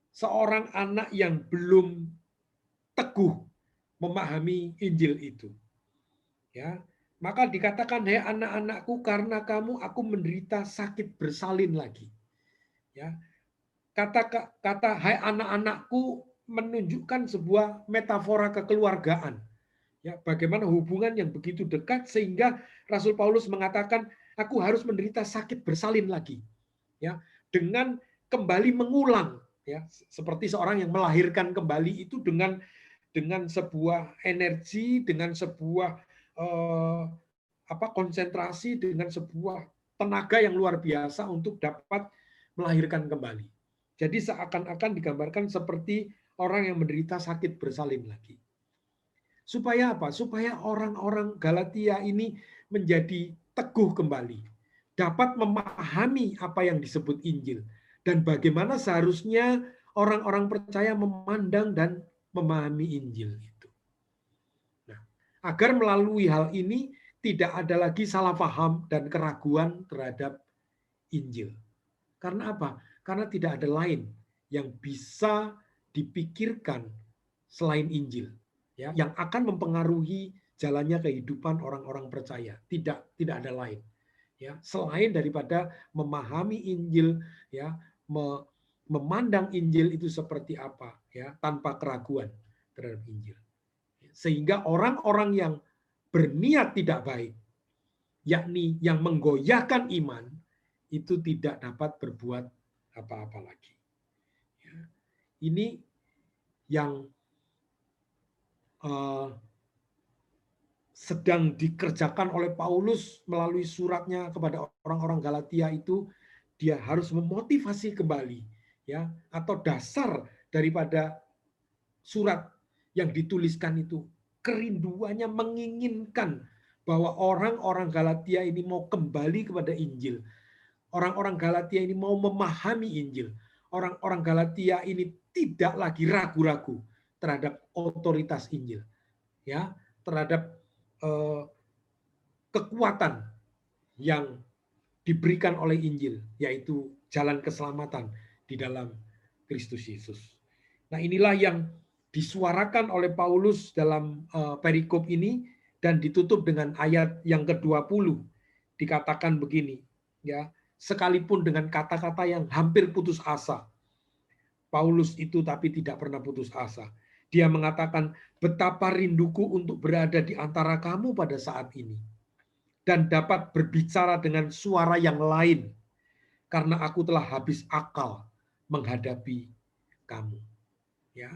seorang anak yang belum teguh memahami Injil itu. Ya, maka dikatakan, hai anak-anakku, karena kamu aku menderita sakit bersalin lagi. Ya, kata hai anak-anakku menunjukkan sebuah metafora kekeluargaan. Ya, bagaimana hubungan yang begitu dekat sehingga Rasul Paulus mengatakan aku harus menderita sakit bersalin lagi. Ya, dengan kembali mengulang, ya, seperti seorang yang melahirkan kembali itu dengan sebuah energi, dengan sebuah konsentrasi, dengan sebuah tenaga yang luar biasa untuk dapat melahirkan kembali. Jadi seakan-akan digambarkan seperti orang yang menderita sakit bersalin lagi. Supaya apa? Supaya orang-orang Galatia ini menjadi teguh kembali, dapat memahami apa yang disebut Injil, dan bagaimana seharusnya orang-orang percaya memandang dan memahami Injil itu. Nah, agar melalui hal ini tidak ada lagi salah paham dan keraguan terhadap Injil. Karena apa? Karena tidak ada lain yang bisa dipikirkan selain Injil, ya, yang akan mempengaruhi jalannya kehidupan orang-orang percaya. Tidak ada lain, ya, selain daripada memahami Injil, ya, memandang Injil itu seperti apa, ya, tanpa keraguan terhadap Injil. Sehingga orang-orang yang berniat tidak baik, yakni yang menggoyahkan iman, itu tidak dapat berbuat apa-apa lagi. Ya. Ini yang sedang dikerjakan oleh Paulus melalui suratnya kepada orang-orang Galatia itu. Dia harus memotivasi kembali, ya, atau dasar daripada surat yang dituliskan itu, kerinduannya menginginkan bahwa orang-orang Galatia ini mau kembali kepada Injil. Orang-orang Galatia ini mau memahami Injil. Orang-orang Galatia ini tidak lagi ragu-ragu terhadap otoritas Injil, ya, terhadap kekuatan yang diberikan oleh Injil, yaitu jalan keselamatan di dalam Kristus Yesus. Nah, inilah yang disuarakan oleh Paulus dalam perikop ini, dan ditutup dengan ayat yang ke-20. Dikatakan begini, ya, sekalipun dengan kata-kata yang hampir putus asa, Paulus itu tapi tidak pernah putus asa. Dia mengatakan, betapa rinduku untuk berada di antara kamu pada saat ini, dan dapat berbicara dengan suara yang lain, karena aku telah habis akal menghadapi kamu. Ya,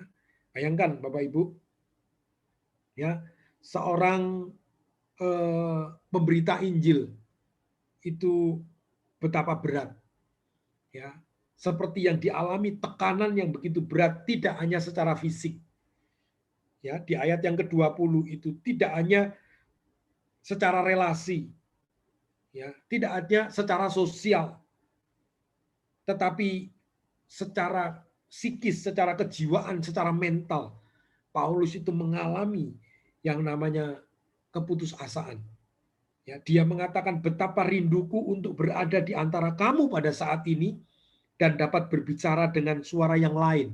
bayangkan Bapak Ibu, ya, seorang pemberita Injil itu betapa berat, ya, seperti yang dialami tekanan yang begitu berat, tidak hanya secara fisik. Ya, di ayat yang ke-20 itu tidak hanya secara relasi, ya, tidak hanya secara sosial, tetapi secara psikis, secara kejiwaan, secara mental. Paulus itu mengalami yang namanya keputusasaan. Ya, dia mengatakan betapa rinduku untuk berada di antara kamu pada saat ini dan dapat berbicara dengan suara yang lain.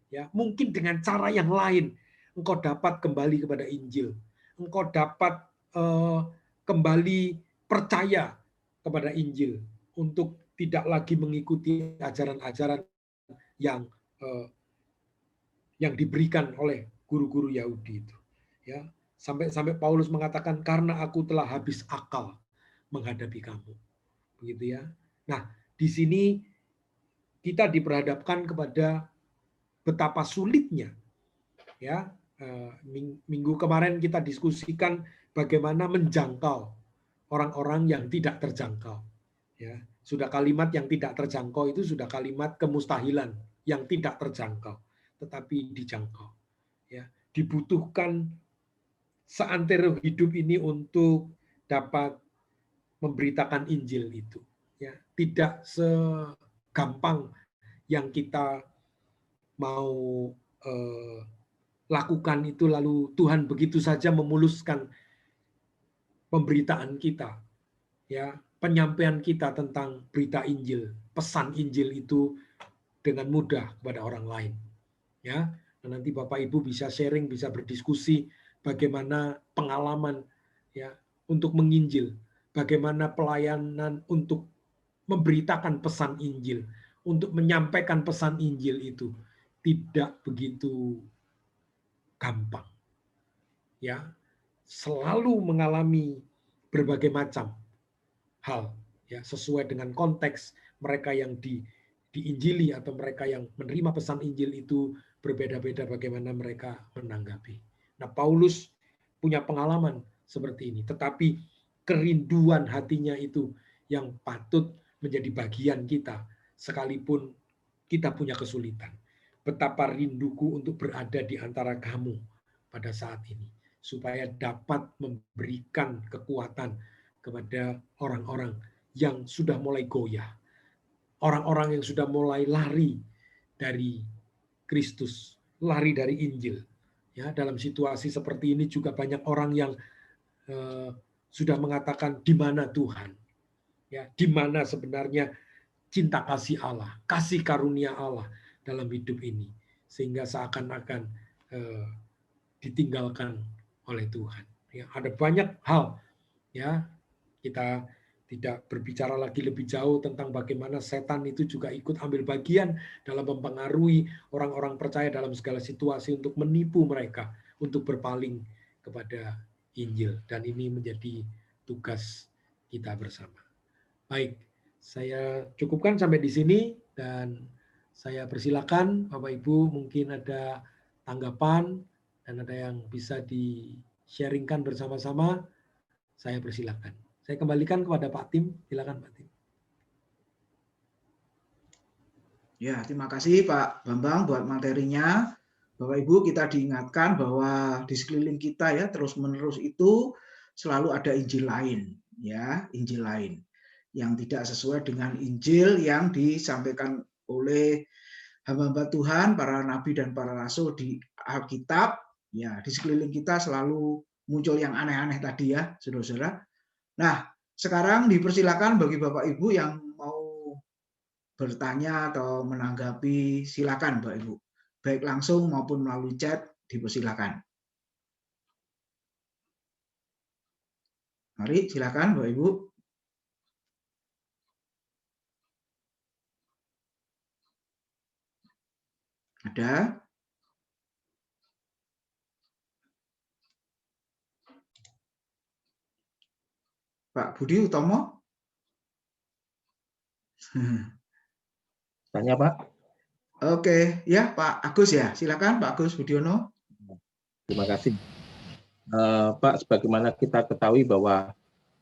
Ya, mungkin dengan cara yang lain engkau dapat kembali kepada Injil. Engkau dapat kembali percaya kepada Injil untuk tidak lagi mengikuti ajaran-ajaran yang diberikan oleh guru-guru Yahudi itu. Ya, sampai Paulus mengatakan karena aku telah habis akal menghadapi kamu. Begitu ya. Nah, di sini kita diperhadapkan kepada betapa sulitnya. Ya, minggu kemarin kita diskusikan bagaimana menjangkau orang-orang yang tidak terjangkau. Ya, sudah kalimat yang tidak terjangkau itu sudah kalimat kemustahilan yang tidak terjangkau, tetapi dijangkau. Ya, dibutuhkan seantero hidup ini untuk dapat memberitakan Injil itu. Ya, tidak segampang yang kita mau lakukan itu lalu Tuhan begitu saja memuluskan pemberitaan kita, ya, penyampaian kita tentang berita Injil, pesan Injil itu dengan mudah kepada orang lain. Ya, dan nanti Bapak Ibu bisa sharing, bisa berdiskusi bagaimana pengalaman ya untuk menginjil, bagaimana pelayanan untuk memberitakan pesan Injil, untuk menyampaikan pesan Injil itu tidak begitu gampang. Ya, selalu mengalami berbagai macam hal ya sesuai dengan konteks mereka yang diinjili atau mereka yang menerima pesan Injil itu berbeda-beda bagaimana mereka menanggapi. Nah, Paulus punya pengalaman seperti ini, tetapi kerinduan hatinya itu yang patut menjadi bagian kita sekalipun kita punya kesulitan. Betapa rinduku untuk berada di antara kamu pada saat ini, supaya dapat memberikan kekuatan kepada orang-orang yang sudah mulai goyah, orang-orang yang sudah mulai lari dari Kristus, lari dari Injil. Ya, dalam situasi seperti ini juga banyak orang yang sudah mengatakan di mana Tuhan, ya, di mana sebenarnya cinta kasih Allah, kasih karunia Allah dalam hidup ini, sehingga seakan-akan ditinggalkan oleh Tuhan. Ya, ada banyak hal, ya, kita tidak berbicara lagi lebih jauh tentang bagaimana setan itu juga ikut ambil bagian dalam mempengaruhi orang-orang percaya dalam segala situasi untuk menipu mereka, untuk berpaling kepada Injil. Dan ini menjadi tugas kita bersama. Baik, saya cukupkan sampai di sini dan saya persilakan Bapak Ibu mungkin ada tanggapan dan ada yang bisa di-sharingkan bersama-sama, saya persilakan. Saya kembalikan kepada Pak Tim, silakan Pak Tim. Ya, terima kasih Pak Bambang buat materinya. Bapak Ibu, kita diingatkan bahwa di sekeliling kita ya terus-menerus itu selalu ada Injil lain, ya, Injil lain yang tidak sesuai dengan Injil yang disampaikan oleh hamba-hamba Tuhan, para nabi dan para rasul di Alkitab. Ya, di sekeliling kita selalu muncul yang aneh-aneh tadi ya, saudara-saudara. Nah, sekarang dipersilakan bagi Bapak Ibu yang mau bertanya atau menanggapi, silakan Bapak Ibu. Baik langsung maupun melalui chat, dipersilakan. Mari, silakan Bapak Ibu. Ada? Pak Budi Utomo? Tanya Pak. Oke, ya Pak Agus ya, silakan Pak Agus Budiono. Terima kasih. Pak, sebagaimana kita ketahui bahwa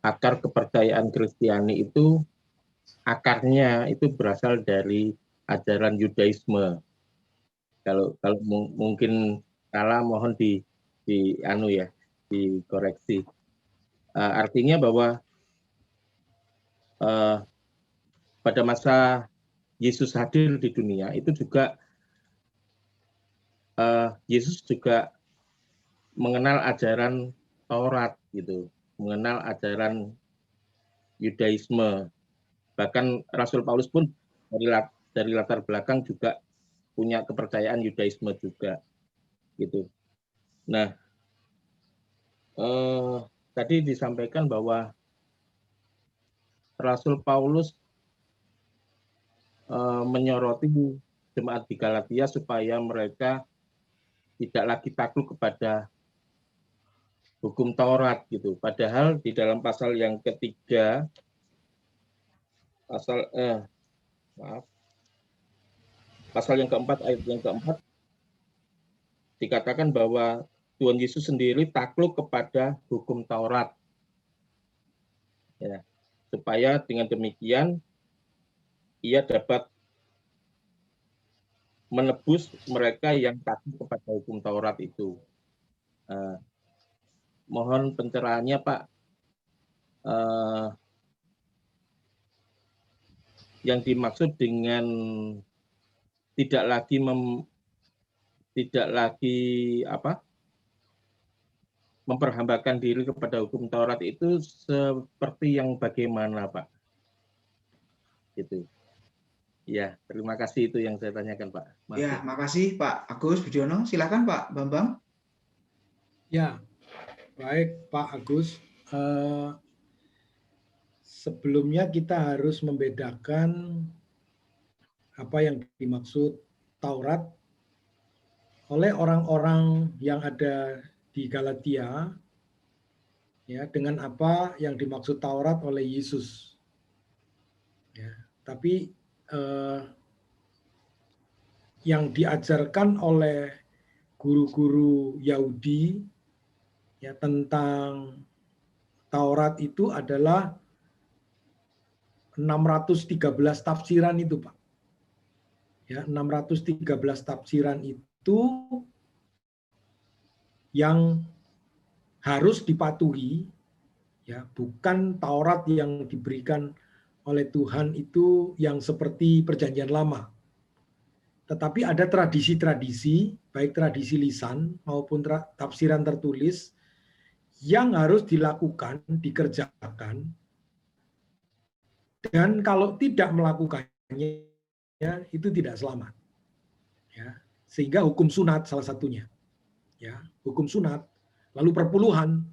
akar kepercayaan Kristiani itu akarnya itu berasal dari ajaran Yudaisme. Kalau mungkin salah mohon dikoreksi. Artinya bahwa pada masa Yesus hadir di dunia itu juga Yesus juga mengenal ajaran Taurat gitu, mengenal ajaran Yudaisme. Bahkan Rasul Paulus pun dari latar belakang juga punya kepercayaan Yudaisme juga gitu. Nah, tadi disampaikan bahwa Rasul Paulus menyoroti jemaat di Galatia supaya mereka tidak lagi takluk kepada hukum Taurat gitu. Padahal di dalam pasal yang ketiga, pasal yang keempat, ayat yang keempat, dikatakan bahwa Tuhan Yesus sendiri takluk kepada hukum Taurat. Ya, supaya dengan demikian ia dapat menebus mereka yang takluk kepada hukum Taurat itu. Mohon pencerahannya, Pak. Yang dimaksud dengan tidak lagi memperhambakan diri kepada hukum Taurat itu seperti yang bagaimana, Pak? Gitu. Ya, terima kasih, itu yang saya tanyakan, Pak. Ya, makasih Pak Agus Budiono. Silakan Pak Bambang. Ya, baik Pak Agus. Sebelumnya kita harus membedakan apa yang dimaksud Taurat oleh orang-orang yang ada di Galatia, ya, dengan apa yang dimaksud Taurat oleh Yesus. Ya, tapi yang diajarkan oleh guru-guru Yahudi ya tentang Taurat itu adalah 613 tafsiran itu, Pak. Ya, 613 tafsiran itu yang harus dipatuhi, ya, bukan Taurat yang diberikan oleh Tuhan itu yang seperti Perjanjian Lama. Tetapi ada tradisi-tradisi, baik tradisi lisan maupun tafsiran tertulis yang harus dilakukan, dikerjakan, dan kalau tidak melakukannya, ya, itu tidak selamat. Ya, sehingga hukum sunat salah satunya. Ya, hukum sunat, lalu perpuluhan,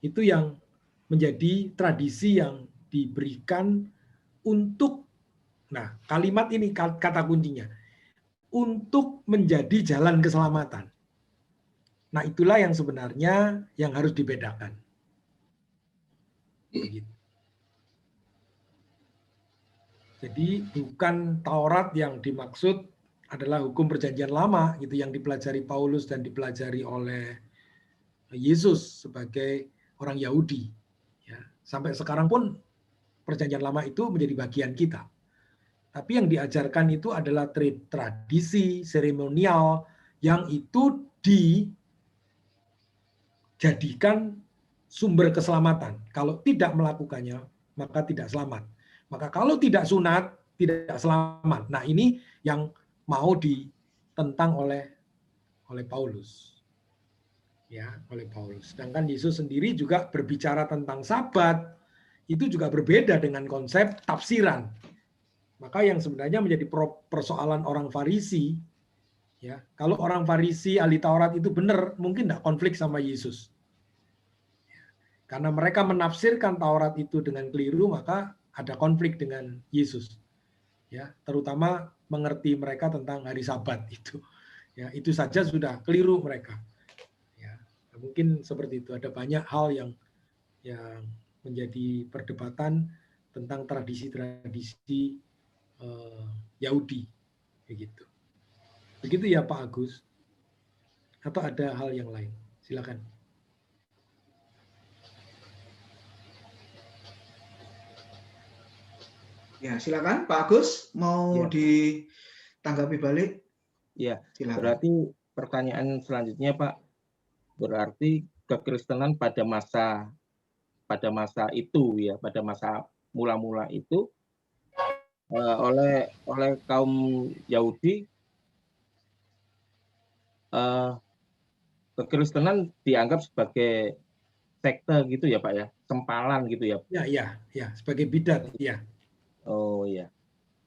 itu yang menjadi tradisi yang diberikan untuk, nah kalimat ini kata kuncinya, untuk menjadi jalan keselamatan. Nah itulah yang sebenarnya yang harus dibedakan. Begitu. Jadi bukan Taurat yang dimaksud adalah hukum Perjanjian Lama gitu yang dipelajari Paulus dan dipelajari oleh Yesus sebagai orang Yahudi. Ya, sampai sekarang pun Perjanjian Lama itu menjadi bagian kita. Tapi yang diajarkan itu adalah tradisi seremonial yang itu dijadikan sumber keselamatan. Kalau tidak melakukannya, maka tidak selamat. Maka kalau tidak sunat, tidak selamat. Nah ini yang mau ditentang oleh Paulus. Ya, oleh Paulus. Sedangkan Yesus sendiri juga berbicara tentang Sabat, itu juga berbeda dengan konsep tafsiran. Maka yang sebenarnya menjadi persoalan orang Farisi, ya, kalau orang Farisi ahli Taurat itu benar, mungkin tidak konflik sama Yesus. Karena mereka menafsirkan Taurat itu dengan keliru, maka ada konflik dengan Yesus. Ya, terutama mengerti mereka tentang hari Sabat itu. Ya, itu saja sudah keliru mereka. Ya, mungkin seperti itu. Ada banyak hal yang menjadi perdebatan tentang tradisi-tradisi Yahudi, begitu. Begitu ya Pak Agus. Atau ada hal yang lain? Silakan. Ya, silakan Pak Agus, mau ditanggapi balik? Ya, silakan. Berarti pertanyaan selanjutnya, Pak, berarti kekristenan pada masa itu ya, pada masa mula-mula itu oleh kaum Yahudi kekristenan dianggap sebagai sekte gitu ya Pak ya, sempalan gitu ya. Ya, sebagai bidat, ya. Oh iya.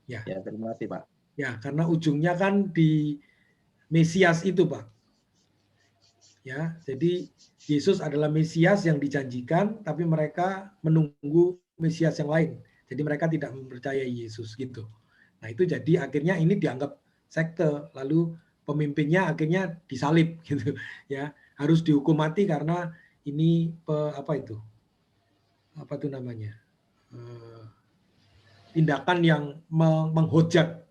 Ya. Ya, terima kasih Pak. Ya, karena ujungnya kan di Mesias itu, Pak. Ya, jadi Yesus adalah Mesias yang dijanjikan, tapi mereka menunggu Mesias yang lain. Jadi mereka tidak mempercayai Yesus gitu. Nah, itu jadi akhirnya ini dianggap sekte, lalu pemimpinnya akhirnya disalib gitu ya. Harus dihukum mati karena ini apa itu namanya? Tindakan yang menghujat,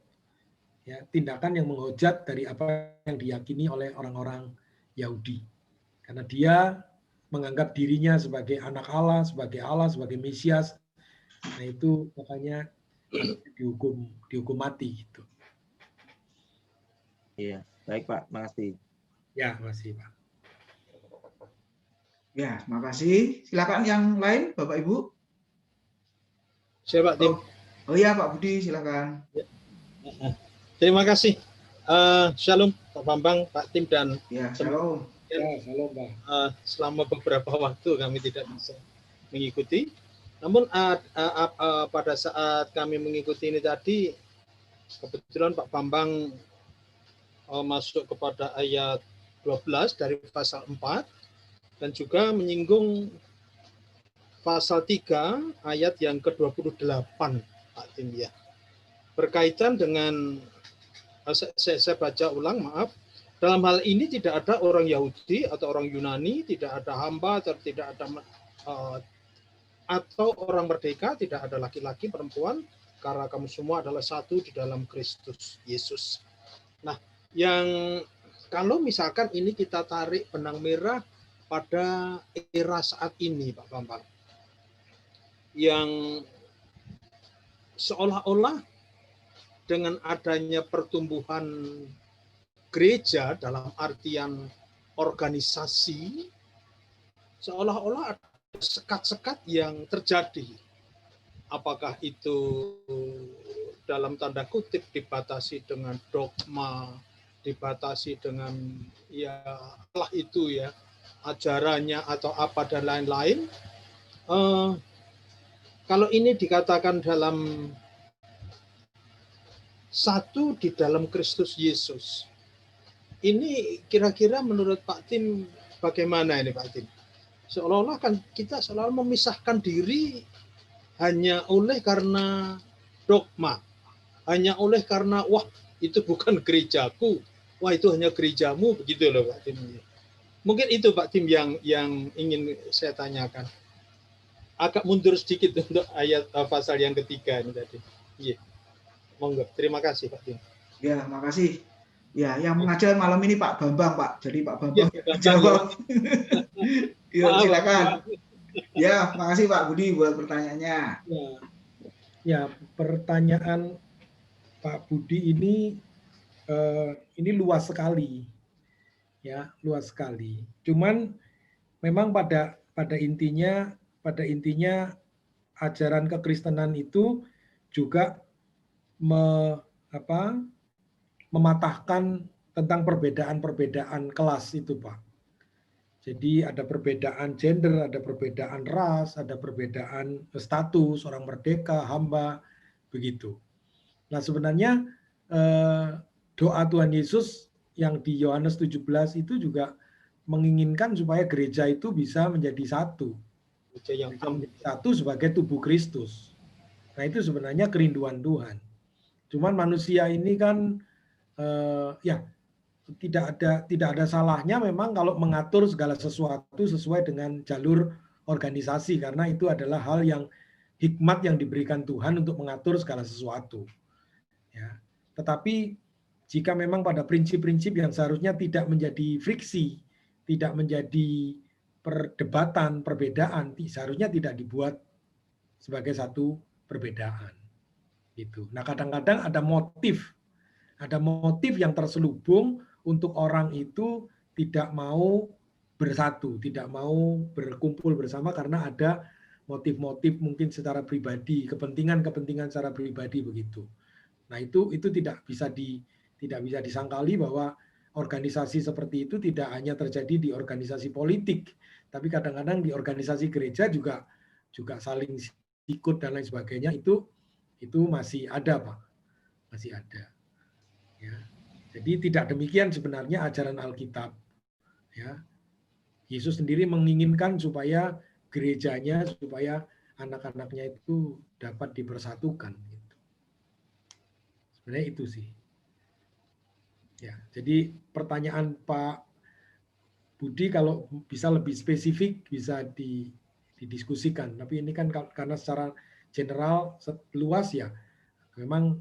ya, tindakan yang menghujat dari apa yang diyakini oleh orang-orang Yahudi, karena dia menganggap dirinya sebagai anak Allah, sebagai Mesias. Nah, itu makanya dihukum mati gitu. Iya, baik Pak, makasih. Ya, makasih Pak. Ya, makasih. Silakan yang lain, Bapak Ibu. Saya Pak Tim. Oh iya, Pak Budi, silakan. Ya. Terima kasih. Shalom Pak Bambang, Pak Tim, dan ya, shalom. Ya, shalom Pak. Selama beberapa waktu kami tidak bisa mengikuti. Namun pada saat kami mengikuti ini tadi, kebetulan Pak Bambang masuk kepada ayat 12 dari pasal 4 dan juga menyinggung pasal 3 ayat yang ke-28 Pak Tim ya. Berkaitan dengan saya baca ulang, maaf. Dalam hal ini tidak ada orang Yahudi atau orang Yunani, tidak ada hamba atau tidak ada atau orang merdeka, tidak ada laki-laki, perempuan, karena kamu semua adalah satu di dalam Kristus Yesus. Nah, yang kalau misalkan ini kita tarik benang merah pada era saat ini, Pak Bambang, yang seolah-olah dengan adanya pertumbuhan gereja dalam artian organisasi, seolah-olah ada sekat-sekat yang terjadi. Apakah itu dalam tanda kutip dibatasi dengan dogma, dibatasi dengan ya lah itu ya ajarannya atau apa dan lain-lain. Kalau ini dikatakan dalam satu di dalam Kristus Yesus, ini kira-kira menurut Pak Tim bagaimana ini Pak Tim? Seolah-olah kan kita selalu memisahkan diri hanya oleh karena dogma, hanya oleh karena wah itu bukan gerejaku, wah itu hanya gerejamu, begitu loh Pak Tim. Mungkin itu Pak Tim yang ingin saya tanyakan. Agak mundur sedikit untuk ayat pasal yang ketiga ini tadi. Iya. Monggo, terima kasih Pak Tim. Ya, makasih. Ya, yang mengajar malam ini Pak Bambang, Pak. Jadi Pak Bambang jawab. Ya, silakan. Ya, makasih Pak Budi buat pertanyaannya. Ya, pertanyaan Pak Budi ini luas sekali. Ya, luas sekali. Cuman memang pada intinya ajaran kekristenan itu juga mematahkan tentang perbedaan-perbedaan kelas itu, Pak. Jadi ada perbedaan gender, ada perbedaan ras, ada perbedaan status, orang merdeka, hamba, begitu. Nah, sebenarnya doa Tuhan Yesus yang di Yohanes 17 itu juga menginginkan supaya gereja itu bisa menjadi satu. Satu sebagai tubuh Kristus. Nah, itu sebenarnya kerinduan Tuhan. Cuman manusia ini kan tidak ada salahnya memang kalau mengatur segala sesuatu sesuai dengan jalur organisasi, karena itu adalah hal yang hikmat yang diberikan Tuhan untuk mengatur segala sesuatu. Ya. Tetapi jika memang pada prinsip-prinsip yang seharusnya tidak menjadi friksi, tidak menjadi perdebatan, perbedaan, seharusnya tidak dibuat sebagai satu perbedaan. Gitu. Nah, kadang-kadang ada motif yang terselubung untuk orang itu tidak mau bersatu, tidak mau berkumpul bersama karena ada motif-motif mungkin secara pribadi, kepentingan secara pribadi begitu. Nah, itu tidak bisa disangkali bahwa organisasi seperti itu tidak hanya terjadi di organisasi politik, tapi kadang-kadang di organisasi gereja juga saling ikut dan lain sebagainya, itu masih ada, Pak. Masih ada. Ya. Jadi tidak demikian sebenarnya ajaran Alkitab. Ya. Yesus sendiri menginginkan supaya gerejanya, supaya anak-anaknya itu dapat dipersatukan. Gitu. Sebenarnya itu sih. Ya, jadi pertanyaan Pak Budi kalau bisa lebih spesifik bisa didiskusikan. Tapi ini kan karena secara general luas ya, memang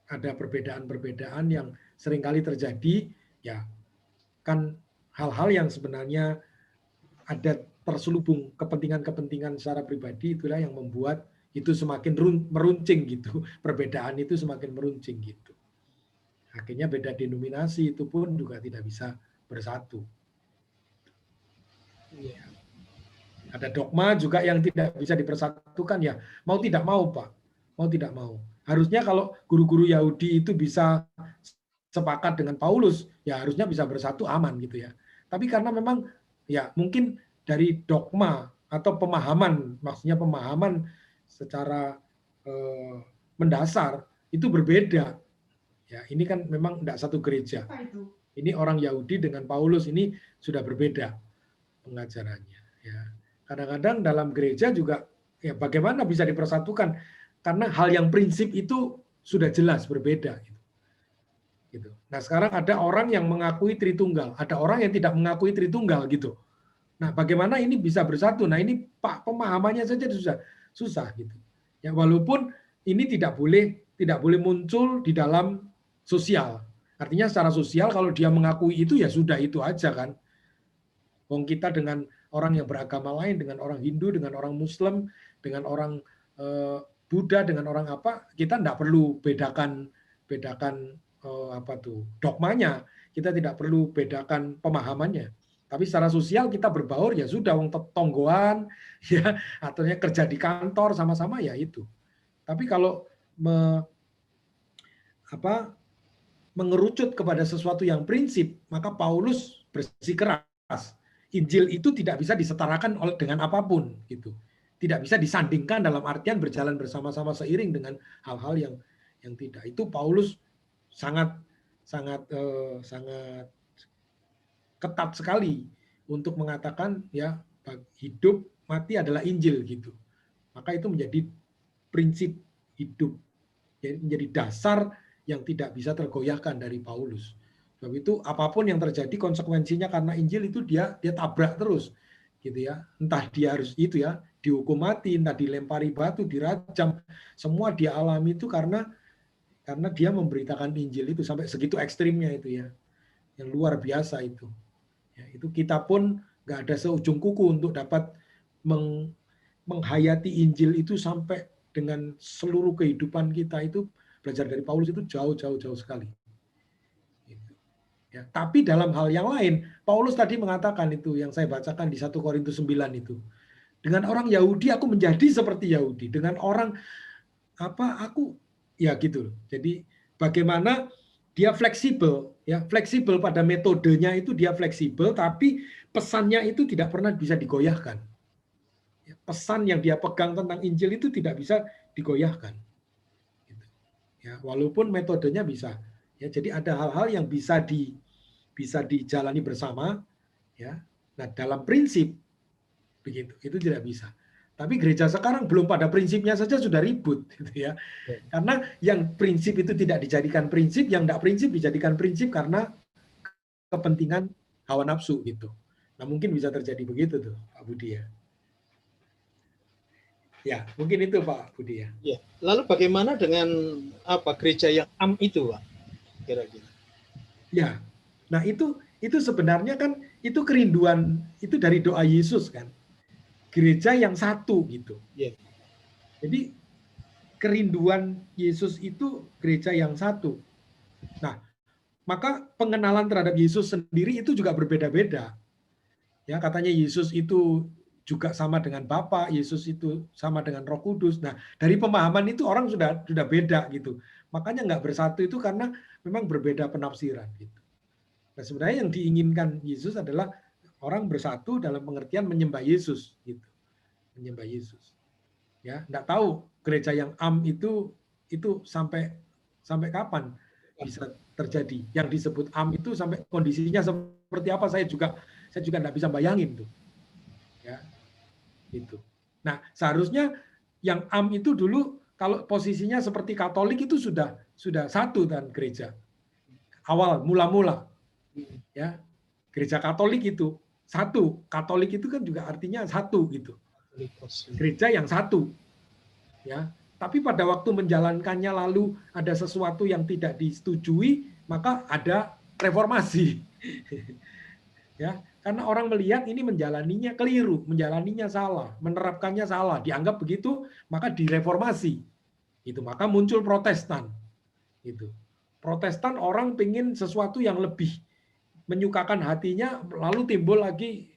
ada perbedaan-perbedaan yang seringkali terjadi, ya kan hal-hal yang sebenarnya ada terselubung kepentingan-kepentingan secara pribadi, itulah yang membuat itu semakin meruncing gitu. Perbedaan itu semakin meruncing gitu. Akhirnya beda denominasi itu pun juga tidak bisa bersatu. Ya. Ada dogma juga yang tidak bisa dipersatukan ya. Mau tidak mau, Pak. Mau tidak mau. Harusnya kalau guru-guru Yahudi itu bisa sepakat dengan Paulus, ya harusnya bisa bersatu aman gitu ya. Tapi karena memang ya mungkin dari dogma atau pemahaman, maksudnya pemahaman secara mendasar itu berbeda. Ya, ini kan memang tidak satu gereja. Ini orang Yahudi dengan Paulus ini sudah berbeda pengajarannya. Ya, kadang-kadang dalam gereja juga ya bagaimana bisa dipersatukan karena hal yang prinsip itu sudah jelas berbeda. Gitu. Nah sekarang ada orang yang mengakui Tritunggal, ada orang yang tidak mengakui Tritunggal gitu. Nah bagaimana ini bisa bersatu? Nah ini Pak pemahamannya saja susah gitu. Ya walaupun ini tidak boleh muncul di dalam sosial. Artinya secara sosial kalau dia mengakui itu ya sudah itu aja kan. Wong kita dengan orang yang beragama lain, dengan orang Hindu, dengan orang Muslim, dengan orang Buddha, dengan orang apa, kita tidak perlu bedakan dogmanya. Kita tidak perlu bedakan pemahamannya. Tapi secara sosial kita berbaur ya sudah, wong tonggoan ya, atau kerja di kantor sama-sama ya itu. Tapi kalau mengerucut kepada sesuatu yang prinsip, maka Paulus bersikeras. Injil itu tidak bisa disetarakan dengan apapun, gitu. Tidak bisa disandingkan dalam artian berjalan bersama-sama seiring dengan hal-hal yang tidak. Itu Paulus sangat ketat sekali untuk mengatakan ya hidup mati adalah Injil gitu. Maka itu menjadi prinsip hidup, menjadi dasar yang tidak bisa tergoyahkan dari Paulus. Sebab itu apapun yang terjadi konsekuensinya karena Injil itu dia tabrak terus gitu ya. Entah dia harus itu ya dihukum mati, entah dilempari batu, dirajam, semua dia alami itu karena dia memberitakan Injil itu sampai segitu ekstrimnya itu ya. Yang luar biasa itu. Ya, itu kita pun nggak ada seujung kuku untuk dapat menghayati Injil itu sampai dengan seluruh kehidupan kita itu. Belajar dari Paulus itu jauh sekali. Ya, tapi dalam hal yang lain, Paulus tadi mengatakan itu yang saya bacakan di 1 Korintus 9 itu. Dengan orang Yahudi aku menjadi seperti Yahudi. Dengan orang aku ya gitu. Jadi bagaimana dia fleksibel, ya fleksibel pada metodenya itu dia fleksibel, tapi pesannya itu tidak pernah bisa digoyahkan. Pesan yang dia pegang tentang Injil itu tidak bisa digoyahkan. Ya, walaupun metodenya bisa, ya jadi ada hal-hal yang bisa dijalani bersama, ya. Nah dalam prinsip begitu itu tidak bisa. Tapi gereja sekarang belum pada prinsipnya saja sudah ribut, gitu ya. Karena yang prinsip itu tidak dijadikan prinsip, yang tidak prinsip dijadikan prinsip karena kepentingan hawa nafsu gitu. Nah mungkin bisa terjadi begitu tuh, Pak Budi ya. Ya, mungkin itu Pak Budi ya. Ya. Lalu bagaimana dengan gereja yang itu, Pak? Kira-kira. Ya. Nah, itu sebenarnya kan itu kerinduan itu dari doa Yesus kan. Gereja yang satu gitu. Ya. Jadi kerinduan Yesus itu gereja yang satu. Nah, maka pengenalan terhadap Yesus sendiri itu juga berbeda-beda. Ya, katanya Yesus itu juga sama dengan Bapa, Yesus itu sama dengan Roh Kudus. Nah, dari pemahaman itu orang sudah beda gitu. Makanya nggak bersatu itu karena memang berbeda penafsiran gitu. Nah, sebenarnya yang diinginkan Yesus adalah orang bersatu dalam pengertian menyembah Yesus, gitu. Menyembah Yesus. Ya, enggak tahu gereja yang itu sampai kapan bisa terjadi. Yang disebut itu sampai kondisinya seperti apa saya juga enggak bisa bayangin tuh. Ya. Gitu. Nah, seharusnya yang itu dulu kalau posisinya seperti Katolik itu sudah satu dan gereja. Awal mula-mula. Ya. Gereja Katolik itu satu. Katolik itu kan juga artinya satu gitu. Gereja yang satu. Ya. Tapi pada waktu menjalankannya lalu ada sesuatu yang tidak disetujui, maka ada reformasi. Ya, karena orang melihat ini menjalaninya keliru, menjalaninya salah, menerapkannya salah, dianggap begitu, maka direformasi. Itu maka muncul Protestan. Itu. Protestan orang pingin sesuatu yang lebih menyukakan hatinya, lalu timbul lagi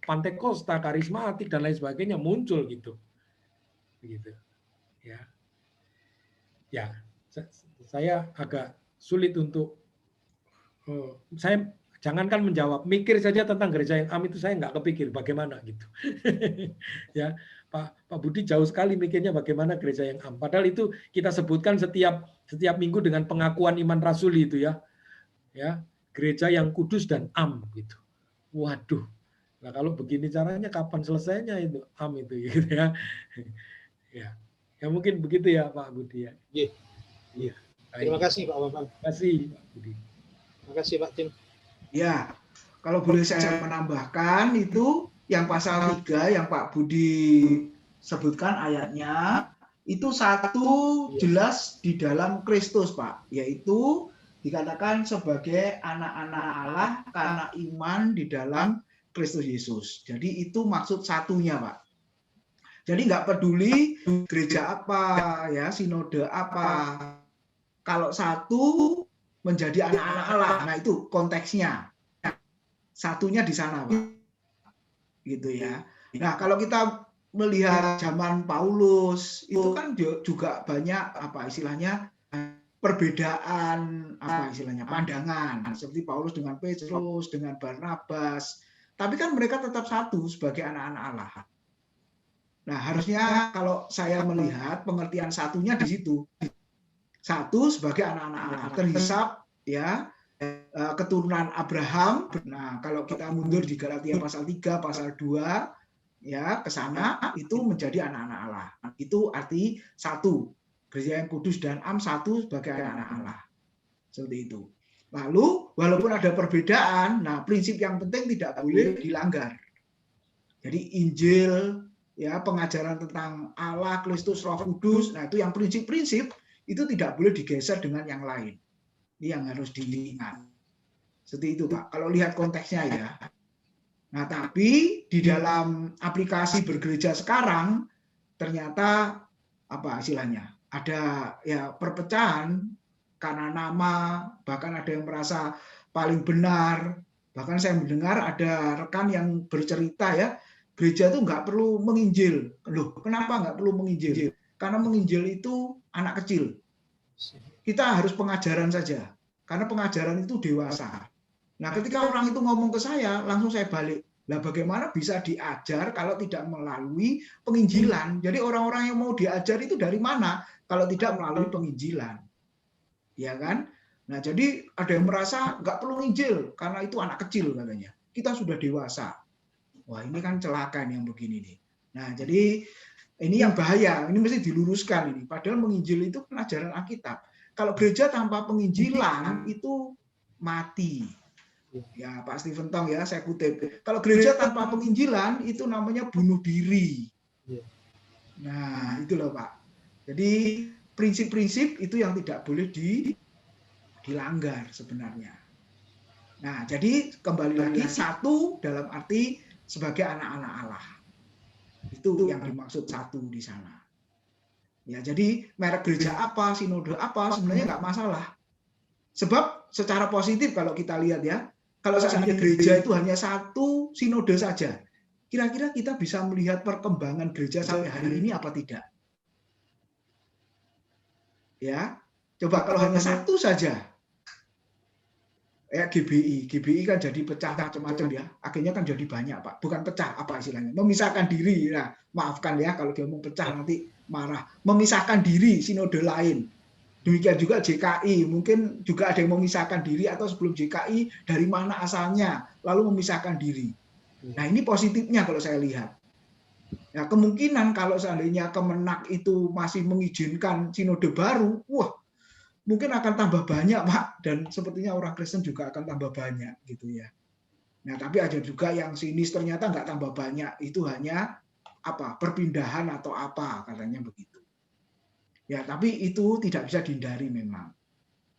Pantekosta, karismatik dan lain sebagainya muncul gitu. Begitu. Ya. Ya, saya agak sulit untuk saya jangankan menjawab, mikir saja tentang gereja yang itu saya nggak kepikir bagaimana gitu. Ya, Pak Budi jauh sekali mikirnya bagaimana gereja yang Padahal itu kita sebutkan setiap minggu dengan pengakuan iman rasuli itu ya. Ya, gereja yang kudus dan gitu. Waduh. Nah, kalau begini caranya kapan selesainya itu itu gitu ya. Ya. Ya mungkin begitu ya Pak Budi ya. Iya. Iya. Terima kasih Pak Bambang. Terima kasih Pak Budi. Terima kasih Pak Tim. Ya, kalau boleh saya menambahkan itu yang pasal 3 yang Pak Budi sebutkan ayatnya itu satu jelas di dalam Kristus Pak, yaitu dikatakan sebagai anak-anak Allah karena iman di dalam Kristus Yesus. Jadi itu maksud satunya Pak. Jadi nggak peduli gereja apa ya, sinode apa, kalau satu menjadi anak-anak Allah. Nah, itu konteksnya. Satunya di sana, Pak. Gitu ya. Nah, kalau kita melihat zaman Paulus, itu kan juga banyak istilahnya perbedaan pandangan. Seperti Paulus dengan Petrus, dengan Barnabas. Tapi kan mereka tetap satu sebagai anak-anak Allah. Nah, harusnya kalau saya melihat pengertian satunya di situ. Satu sebagai anak-anak Allah, terhisap ya keturunan Abraham. Nah, kalau kita mundur di Galatia pasal 3, pasal 2 ya ke sana itu menjadi anak-anak Allah. Itu arti satu. Gereja yang kudus dan satu sebagai anak-anak Allah. Seperti itu. Lalu walaupun ada perbedaan, nah prinsip yang penting tidak boleh dilanggar. Jadi Injil ya, pengajaran tentang Allah, Kristus, Roh Kudus, nah itu yang prinsip-prinsip itu tidak boleh digeser dengan yang lain. Ini yang harus dilihat. Seperti itu, Pak. Kalau lihat konteksnya ya. Nah, tapi di dalam aplikasi bergereja sekarang ternyata istilahnya? Ada ya perpecahan karena nama, bahkan ada yang merasa paling benar. Bahkan saya mendengar ada rekan yang bercerita ya, gereja itu nggak perlu menginjil. Loh, kenapa nggak perlu menginjil? Karena menginjil itu anak kecil. Kita harus pengajaran saja. Karena pengajaran itu dewasa. Nah, ketika orang itu ngomong ke saya, langsung saya balik. Lah bagaimana bisa diajar kalau tidak melalui penginjilan? Jadi orang-orang yang mau diajar itu dari mana kalau tidak melalui penginjilan? Ya kan? Nah, jadi ada yang merasa nggak perlu nginjil karena itu anak kecil katanya. Kita sudah dewasa. Wah, ini kan celaka yang begini nih. Nah, jadi ini yang bahaya, ini mesti diluruskan ini. Padahal menginjil itu kan ajaran Alkitab. Kalau gereja tanpa penginjilan itu mati. Ya, Pak Stephen Tong ya, saya kutip. Kalau gereja tanpa penginjilan itu namanya bunuh diri. Nah, itu loh Pak. Jadi prinsip-prinsip itu yang tidak boleh dilanggar sebenarnya. Nah, jadi kembali lagi satu dalam arti sebagai anak-anak Allah. Itu yang dimaksud satu di sana. Ya, jadi merek gereja apa, sinode apa sebenarnya nggak masalah. Sebab secara positif kalau kita lihat ya, kalau seandainya gereja itu hanya satu sinode saja, kira-kira kita bisa melihat perkembangan gereja sampai hari ini apa tidak? Ya, coba kalau hanya satu saja, GBI kan jadi pecah macam-macam ya, akhirnya kan jadi banyak Pak, bukan pecah apa istilahnya, memisahkan diri. Nah, maafkan ya kalau dia mau pecah nanti marah, memisahkan diri sinode lain. Demikian juga JKI, mungkin juga ada yang memisahkan diri atau sebelum JKI dari mana asalnya, lalu memisahkan diri. Nah ini positifnya kalau saya lihat. Nah kemungkinan kalau seandainya Kemenak itu masih mengizinkan sinode baru, wah mungkin akan tambah banyak Pak, dan sepertinya orang Kristen juga akan tambah banyak gitu ya. Nah tapi ada juga yang sinis ternyata nggak tambah banyak, itu hanya apa perpindahan atau apa katanya begitu. Ya tapi itu tidak bisa dihindari memang.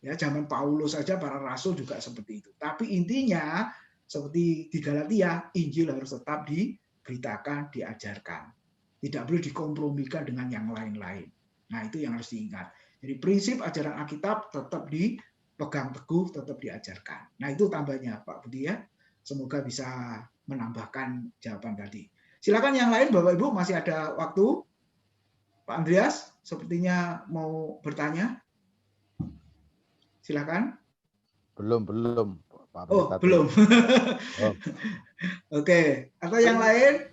Ya zaman Paulus saja para rasul juga seperti itu. Tapi intinya seperti di Galatia, Injil harus tetap diberitakan, diajarkan. Tidak boleh dikompromikan dengan yang lain-lain. Nah itu yang harus diingat. Jadi prinsip ajaran Alkitab tetap dipegang teguh, tetap diajarkan. Nah itu tambahnya Pak Budi ya. Semoga bisa menambahkan jawaban tadi. Silakan yang lain Bapak Ibu, masih ada waktu. Pak Andreas sepertinya mau bertanya. Silakan. Belum. Pak belum. Oke. Atau yang lain?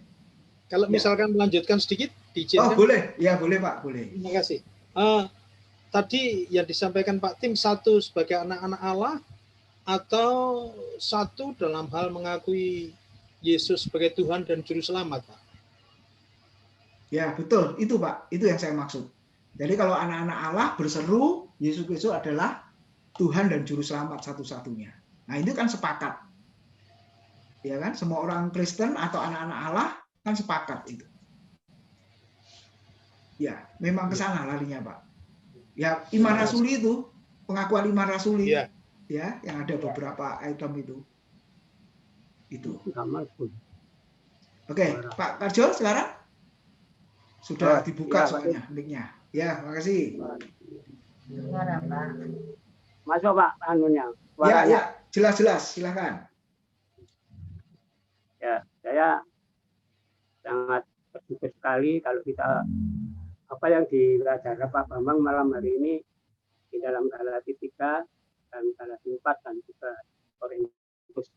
Kalau misalkan melanjutkan sedikit, diizinkan. Boleh. Ya boleh Pak, boleh. Terima kasih. Tadi yang disampaikan Pak Tim, satu sebagai anak-anak Allah atau satu dalam hal mengakui Yesus sebagai Tuhan dan Juru Selamat, Pak? Ya betul, itu Pak, itu yang saya maksud. Jadi kalau anak-anak Allah berseru Yesus Kristus adalah Tuhan dan Juru Selamat satu-satunya. Nah itu kan sepakat, ya kan? Semua orang Kristen atau anak-anak Allah kan sepakat itu. Ya, memang ke sana larinya Pak. Ya, iman rasuli itu, pengakuan iman rasuli, ya, yang ada beberapa item itu. Oke, Pak Karjo sekarang sudah dibuka soalnya mic-nya. Ya, makasih. Masuk Pak anunya. Ya, jelas, silakan. Ya, saya sangat bersyukur sekali kalau kita apa yang diajarkan Pak Bambang malam hari ini di dalam Galatia 3 dan Galatia 4 dan juga Korintus.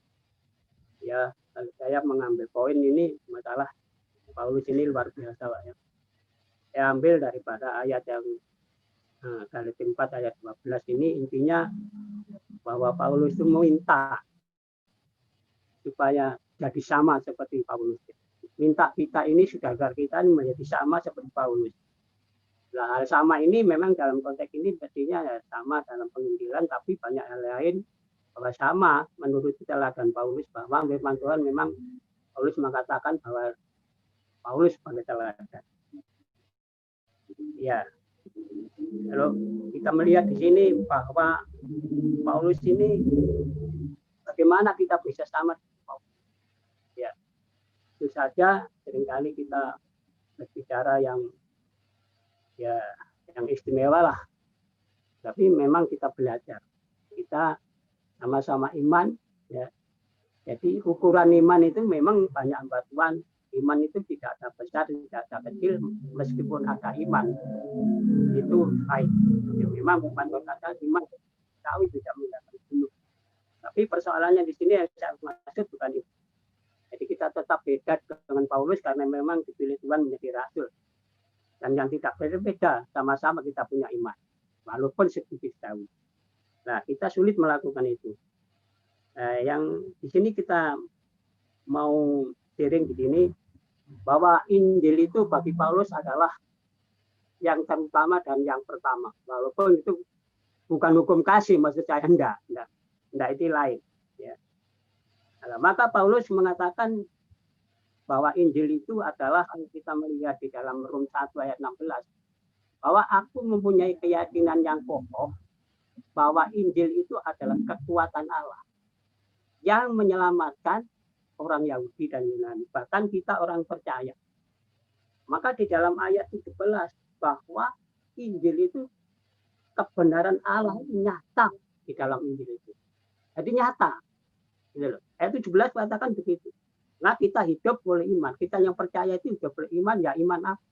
Ya, kalau saya mengambil poin ini masalah Paulus ini luar biasa Pak ya. Saya ambil daripada ayat yang Galatia 4 ayat 12 ini intinya bahwa Paulus itu minta supaya jadi sama seperti Paulus. Minta kita ini sudah agar kita menjadi sama seperti Paulus. Nah, hal sama ini memang dalam konteks ini pastinya ya sama dalam penginjilan, tapi banyak hal lain bahwa sama menurut teladan Paulus bahwa firman Tuhan memang Paulus mengatakan bahwa Paulus sebagai teladan. Ya, kalau kita melihat di sini bahwa Paulus ini bagaimana kita bisa sama dengan Paulus. Ya, itu saja seringkali kita berbicara yang istimewa lah. Tapi memang kita belajar. Kita sama-sama iman ya. Jadi ukuran iman itu memang banyak batuan. Iman itu tidak ada besar, tidak ada kecil, meskipun ada iman. Itu baik. Ya, memang bukan berkata iman tahu tidak mendapat gunung. Tapi persoalannya di sini yang saya maksud bukan itu. Jadi kita tetap beda dengan Paulus karena memang dipilih Tuhan menjadi rasul. Dan yang tidak berbeda, sama-sama kita punya iman. Walaupun sedikit jauh. Nah, kita sulit melakukan itu. Yang di sini kita mau sharing di sini, bahwa Injil itu bagi Paulus adalah yang terutama dan yang pertama. Walaupun itu bukan hukum kasih, maksud saya enggak itu lain. Ya. Nah, maka Paulus mengatakan bahwa Injil itu adalah kalau kita melihat di dalam Rom 1 ayat 16 bahwa aku mempunyai keyakinan yang kokoh bahwa Injil itu adalah kekuatan Allah yang menyelamatkan orang Yahudi dan Yunani, bahkan kita orang percaya. Maka di dalam ayat 17 bahwa Injil itu kebenaran Allah nyata di dalam Injil itu. Jadi nyata. Ayat 17 katakan begitu. Nah, kita hidup oleh iman. Kita yang percaya itu hidup oleh iman, ya iman apa?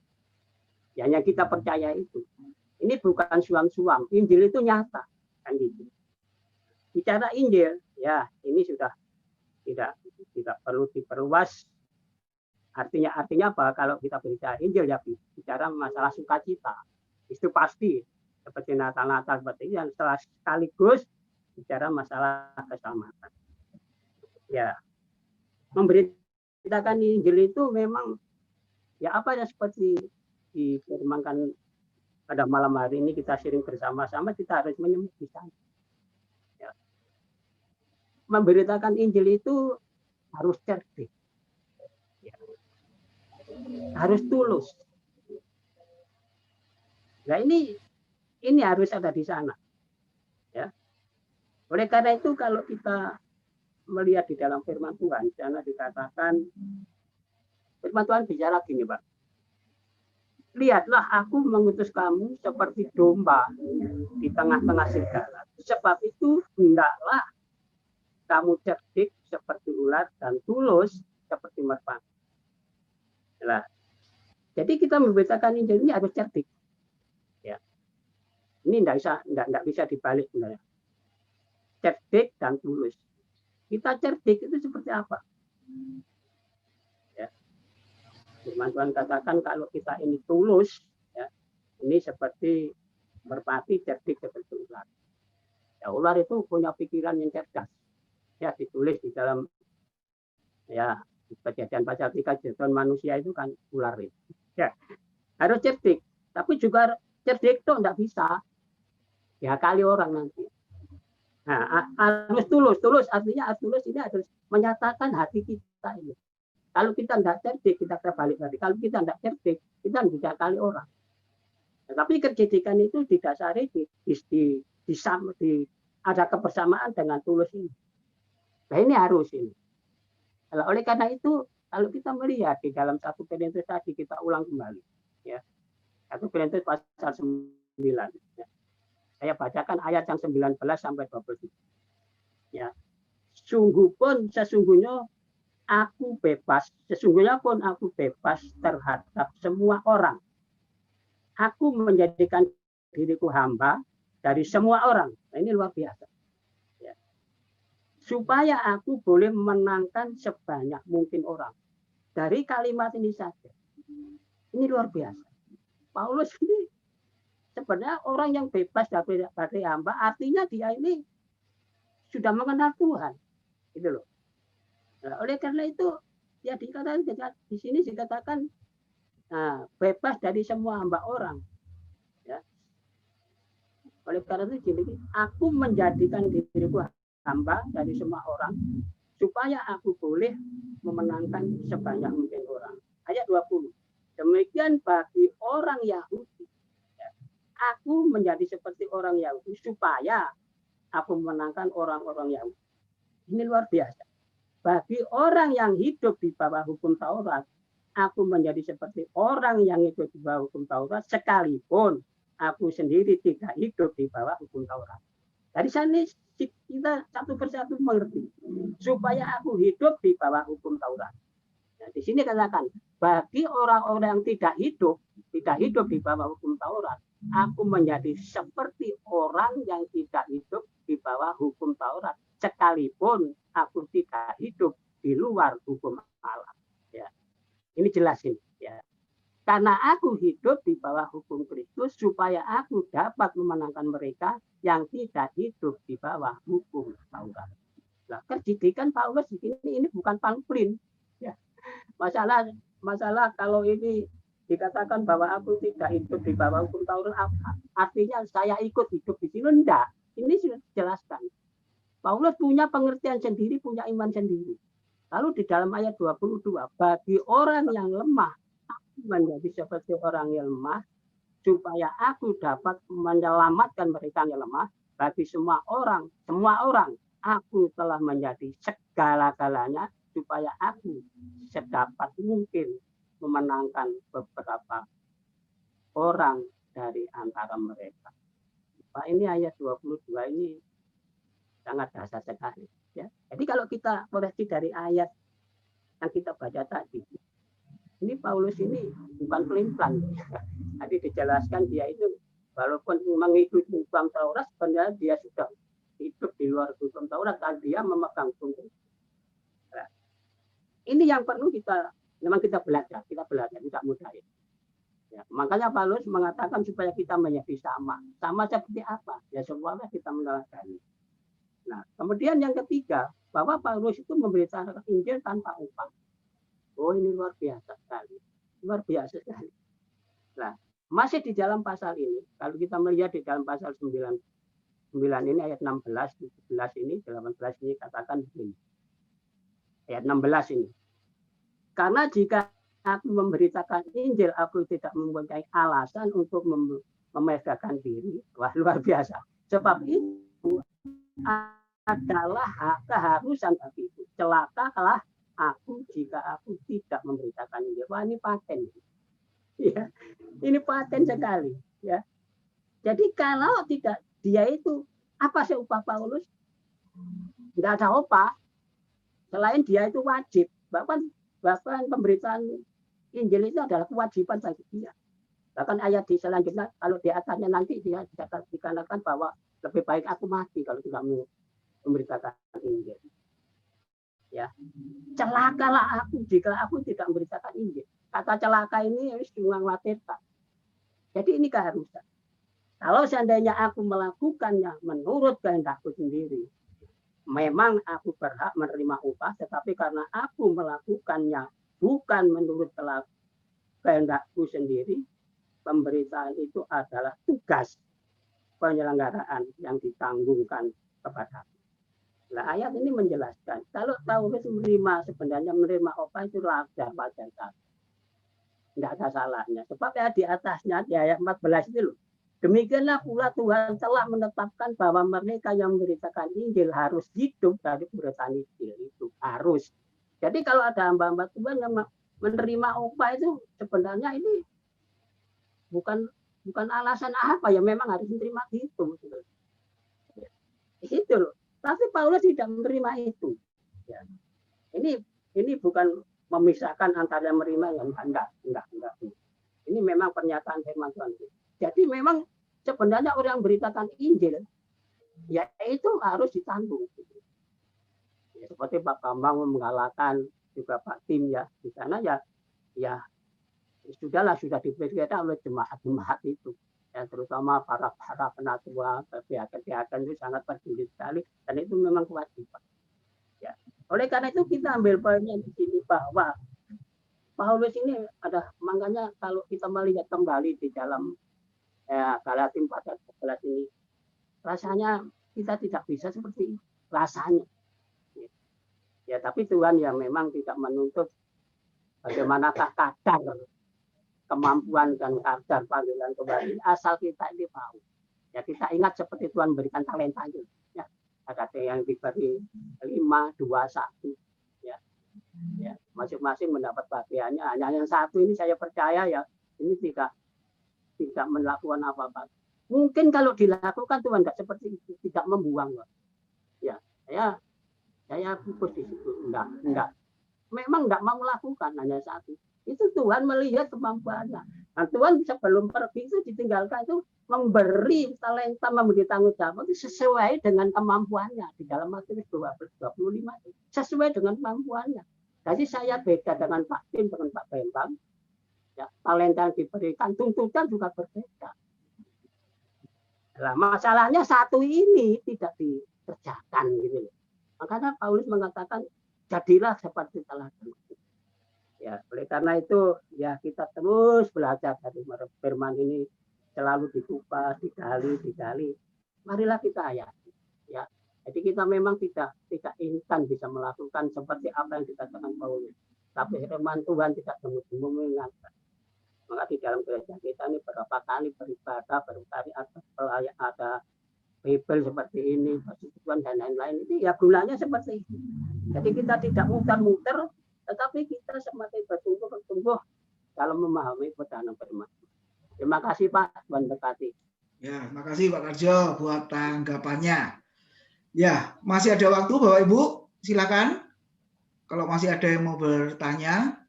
Ya, yang kita percaya itu. Ini bukan suang-suang. Injil itu nyata. Kan gitu. Bicara Injil, ya ini sudah tidak perlu diperluas. Artinya apa? Kalau kita berbicara Injil ya bicara masalah sukacita. Itu pasti seperti Natal seperti ini, yang setelah sekaligus bicara masalah keselamatan. Ya, memberitakan Injil itu memang ya apa ya seperti difirmankan pada malam hari ini kita sharing bersama-sama, kita harus menyembuh di sana. Ya. Memberitakan Injil itu harus cerdik, ya. Harus tulus. Nah ini harus ada di sana. Ya. Oleh karena itu kalau kita melihat di dalam firman Tuhan, di sana dikatakan firman Tuhan bicara gini, Pak. Lihatlah aku mengutus kamu seperti domba di tengah-tengah serigala. Sebab itu hendaklah kamu cerdik seperti ular dan tulus seperti merpati. Nah, jadi kita memberitakan Injil ini harus cerdik. Ya. Ini tidak bisa dibalik sebenarnya. Cerdik dan tulus. Kita cerdik itu seperti apa? Ya. Firman Tuhan katakan kalau kita ini tulus, ya, ini seperti merpati, cerdik seperti ular. Ya, ular itu punya pikiran yang cerdas. Ya, ditulis di dalam ya Kejadian pasal 3 jatuhan manusia itu kan ular itu. Ya, harus cerdik, tapi juga cerdik itu tidak bisa. Ya kali orang nanti. Nah, harus tulus artinya tulus ini harus menyatakan hati kita ini. Kalau kita tidak cerdik, kita terbalik tadi. Kalau kita tidak cerdik, kita tidak kali orang. Nah, tapi kecerdikan itu didasari ada kebersamaan dengan tulus ini. Nah ini harus ini. Nah, oleh karena itu, kalau kita melihat di dalam 1 Korintus tadi, kita ulang kembali. Ya. 1 Korintus pasal 9. Ya. Saya bacakan ayat yang 19 sampai 27. Ya. Sesungguhnya pun aku bebas terhadap semua orang. Aku menjadikan diriku hamba dari semua orang. Nah, ini luar biasa. Ya. Supaya aku boleh memenangkan sebanyak mungkin orang. Dari kalimat ini saja. Ini luar biasa. Paulus ini sebenarnya orang yang bebas dari hamba, artinya dia ini sudah mengenal Tuhan. Gitu loh. Nah, oleh karena itu, ya dikatakan di sini dikatakan bebas dari semua hamba orang. Ya. Oleh karena itu, aku menjadikan diriku hamba dari semua orang supaya aku boleh memenangkan sebanyak mungkin orang. Ayat 20. Demikian bagi orang Yahudi. Aku menjadi seperti orang Yahudi supaya aku memenangkan orang-orang Yahudi. Ini luar biasa. Bagi orang yang hidup di bawah hukum Taurat, aku menjadi seperti orang yang hidup di bawah hukum Taurat sekalipun aku sendiri tidak hidup di bawah hukum Taurat. Dari sana kita satu persatu mengerti supaya aku hidup di bawah hukum Taurat. Nah, di sini katakan bagi orang-orang yang tidak hidup di bawah hukum Taurat, aku menjadi seperti orang yang tidak hidup di bawah hukum Taurat, sekalipun aku tidak hidup di luar hukum Allah. Ya, ini jelas ini. Ya. Karena aku hidup di bawah hukum Kristus supaya aku dapat memenangkan mereka yang tidak hidup di bawah hukum Taurat. Nah, kecerdikan Paulus di sini ini bukan pamflin. Ya. Masalah kalau ini dikatakan bahwa aku tidak hidup di bawah hukum Taurat, artinya saya ikut hidup di sini. Enggak. Ini sudah dijelaskan. Paulus punya pengertian sendiri, punya iman sendiri. Lalu di dalam ayat 22, bagi orang yang lemah, menjadi seperti orang yang lemah supaya aku dapat menyelamatkan mereka yang lemah. Bagi semua orang aku telah menjadi segala-galanya supaya aku sedapat mungkin memenangkan beberapa orang dari antara mereka. Pak, ini ayat 22 ini sangat dasar sekali. Ya. Jadi kalau kita koreksi dari ayat yang kita baca tadi, ini Paulus ini bukan pelin-pelan. Tadi dijelaskan dia itu walaupun mengikuti hukum Taurat, sebenarnya dia sudah hidup di luar hukum Taurat dan dia memegang hukum. Nah, ini yang perlu memang kita belajar tidak mudah itu. Ya, makanya Paulus mengatakan supaya kita menjadi sama seperti apa? Ya semuanya kita meneladani. Nah, kemudian yang ketiga, bahwa Paulus itu memberitakan Injil tanpa upah. Oh, ini luar biasa sekali. Luar biasa sekali. Nah, masih di dalam pasal ini, kalau kita melihat di dalam pasal 9 ini ayat 16, 17 ini, 18 ini katakan begini. Ayat 16 ini. Karena jika aku memberitakan Injil, aku tidak mempunyai alasan untuk memegahkan diri. Wah, luar biasa. Sebab itu adalah keharusan bagiku. Celakalah aku jika aku tidak memberitakan Injil. Wah, ini paten. Ya, ini paten sekali. Ya. Jadi kalau tidak dia itu, apa sih upah Paulus? Tidak ada upah. Selain dia itu wajib. Bahkan pemberitaan Injil itu adalah kewajiban bagi dia. Bahkan ayat di selanjutnya, kalau di atasnya nanti dia dikatakan bahwa lebih baik aku mati kalau tidak memberitakan Injil. Ya, celakalah aku jika aku tidak memberitakan Injil. Kata celaka ini harus mengkhawatirkan. Jadi ini keharusan. Kalau seandainya aku melakukannya menurut kehendakku sendiri, memang aku berhak menerima upah, tetapi karena aku melakukannya bukan menurut kehendakku sendiri, pemberitaan itu adalah tugas penyelenggaraan yang ditanggungkan kepada. Nah, ayat ini menjelaskan kalau Paulus sebenarnya menerima upah itu wajar saja. Tidak ada salahnya. Sebab ya di atasnya di ayat 14 itu loh. Demikianlah pula Tuhan telah menetapkan bahwa mereka yang memberitakan Injil harus hidup dari pemberitaan Injil itu harus. Jadi kalau ada hamba-hamba Tuhan yang menerima upah itu sebenarnya ini bukan alasan apa ya, memang harus menerima itu. Itu loh. Tapi Paulus tidak menerima itu. Ya. Ini bukan memisahkan antara yang menerima yang enggak. Ini memang pernyataan firman Tuhan. Jadi memang sebenarnya orang yang beritakan Injil, ya itu harus ditanggung. Ya, seperti Pak Bambang menggalakkan juga Pak Tim ya di sana ya sudah dipikirkan oleh jemaat itu. Ya, terutama para penatua, pihak-pihak itu sangat peduli sekali dan itu memang kewajiban. Ya. Oleh karena itu kita ambil poinnya di sini bahwa Paulus ini makanya kalau kita melihat kembali di dalam Galatia 4:11 ini, rasanya kita tidak bisa seperti rasanya. Ya, tapi Tuhan ya memang tidak menuntut bagaimanakah kadar kemampuan dan kadar panggilan kembali, asal kita ini mau. Ya, kita ingat seperti Tuhan berikan talenta itu. Ya, ada yang diberi 5, 2, 1. Ya, masing-masing mendapat bagiannya. Hanya yang satu ini saya percaya ya ini tidak melakukan apa-apa. Mungkin kalau dilakukan Tuhan nggak seperti itu, tidak membuang. Ya, saya fokus di situ. Enggak. Memang nggak mau melakukan hanya satu. Itu Tuhan melihat kemampuannya. Nah, Tuhan sebelum pergi itu ditinggalkan itu memberi talenta, memberi tanggung jawab itu sesuai dengan kemampuannya di dalam Matius 12:25 sesuai dengan kemampuannya. Jadi saya beda dengan Pak Tim, dengan Pak Bambang. Ya, talenta yang diberikan, tuntutan juga berbeda. Nah, masalahnya satu ini tidak dikerjakan gitu. Makanya Paulus mengatakan jadilah seperti teladan. Ya, oleh karena itu ya kita terus belajar dari firman ini, selalu dikupas, digali. Marilah kita hayati. Ya, jadi kita memang tidak instan bisa melakukan seperti apa yang dikatakan Paulus. Tapi firman Tuhan tidak temu-temu mengingatkan. Maka di dalam gereja kita ini berapa kali beribadah, berapa kali ada Bible seperti ini, persekutuan dan lain-lain. Itu ya gunanya seperti itu. Jadi kita tidak muter-muter, tetapi kita semakin bertumbuh dalam memahami padanan firman. Terima kasih Pak, Tuhan berkati. Ya, makasih Pak Karjo buat tanggapannya. Ya, masih ada waktu Bapak Ibu, silakan. Kalau masih ada yang mau bertanya.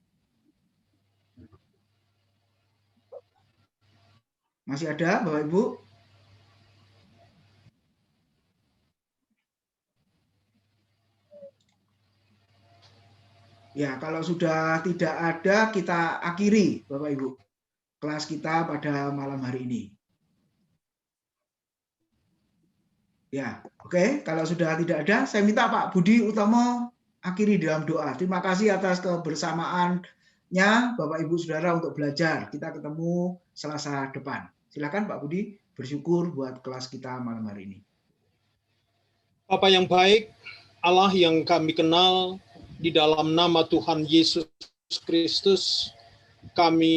Masih ada Bapak Ibu? Ya, kalau sudah tidak ada, kita akhiri, Bapak Ibu, kelas kita pada malam hari ini. Ya, oke. Kalau sudah tidak ada, saya minta Pak Budi Utomo akhiri dalam doa. Terima kasih atas kebersamaannya, Bapak Ibu Saudara, untuk belajar. Kita ketemu Selasa depan. Silakan Pak Budi, bersyukur buat kelas kita malam hari ini. Bapa yang baik, Allah yang kami kenal, di dalam nama Tuhan Yesus Kristus, kami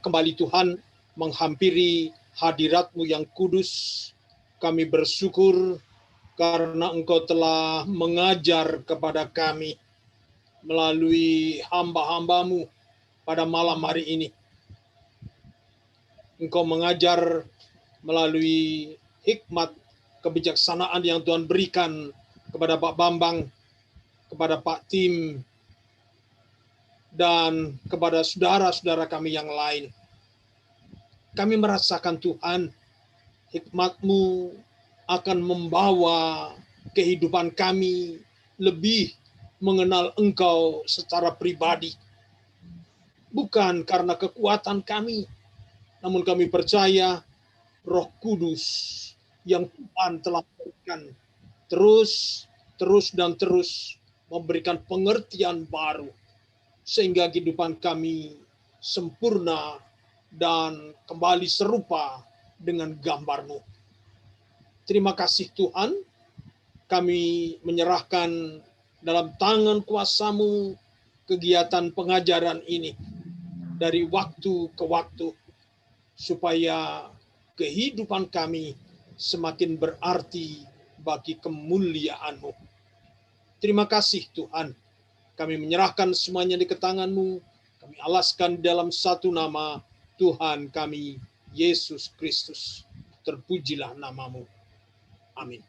kembali Tuhan menghampiri hadirat-Mu yang kudus. Kami bersyukur karena Engkau telah mengajar kepada kami melalui hamba-hamba-Mu pada malam hari ini. Engkau mengajar melalui hikmat kebijaksanaan yang Tuhan berikan kepada Pak Bambang, kepada Pak Tim, dan kepada saudara-saudara kami yang lain. Kami merasakan Tuhan, hikmat-Mu akan membawa kehidupan kami lebih mengenal Engkau secara pribadi. Bukan karena kekuatan kami, namun kami percaya Roh Kudus yang Tuhan telah berikan terus memberikan pengertian baru sehingga kehidupan kami sempurna dan kembali serupa dengan gambar-Mu. Terima kasih Tuhan, kami menyerahkan dalam tangan kuasa-Mu kegiatan pengajaran ini dari waktu ke waktu, supaya kehidupan kami semakin berarti bagi kemuliaan-Mu. Terima kasih Tuhan, kami menyerahkan semuanya di tangan-Mu, kami alaskan dalam satu nama, Tuhan kami, Yesus Kristus. Terpujilah nama-Mu. Amin.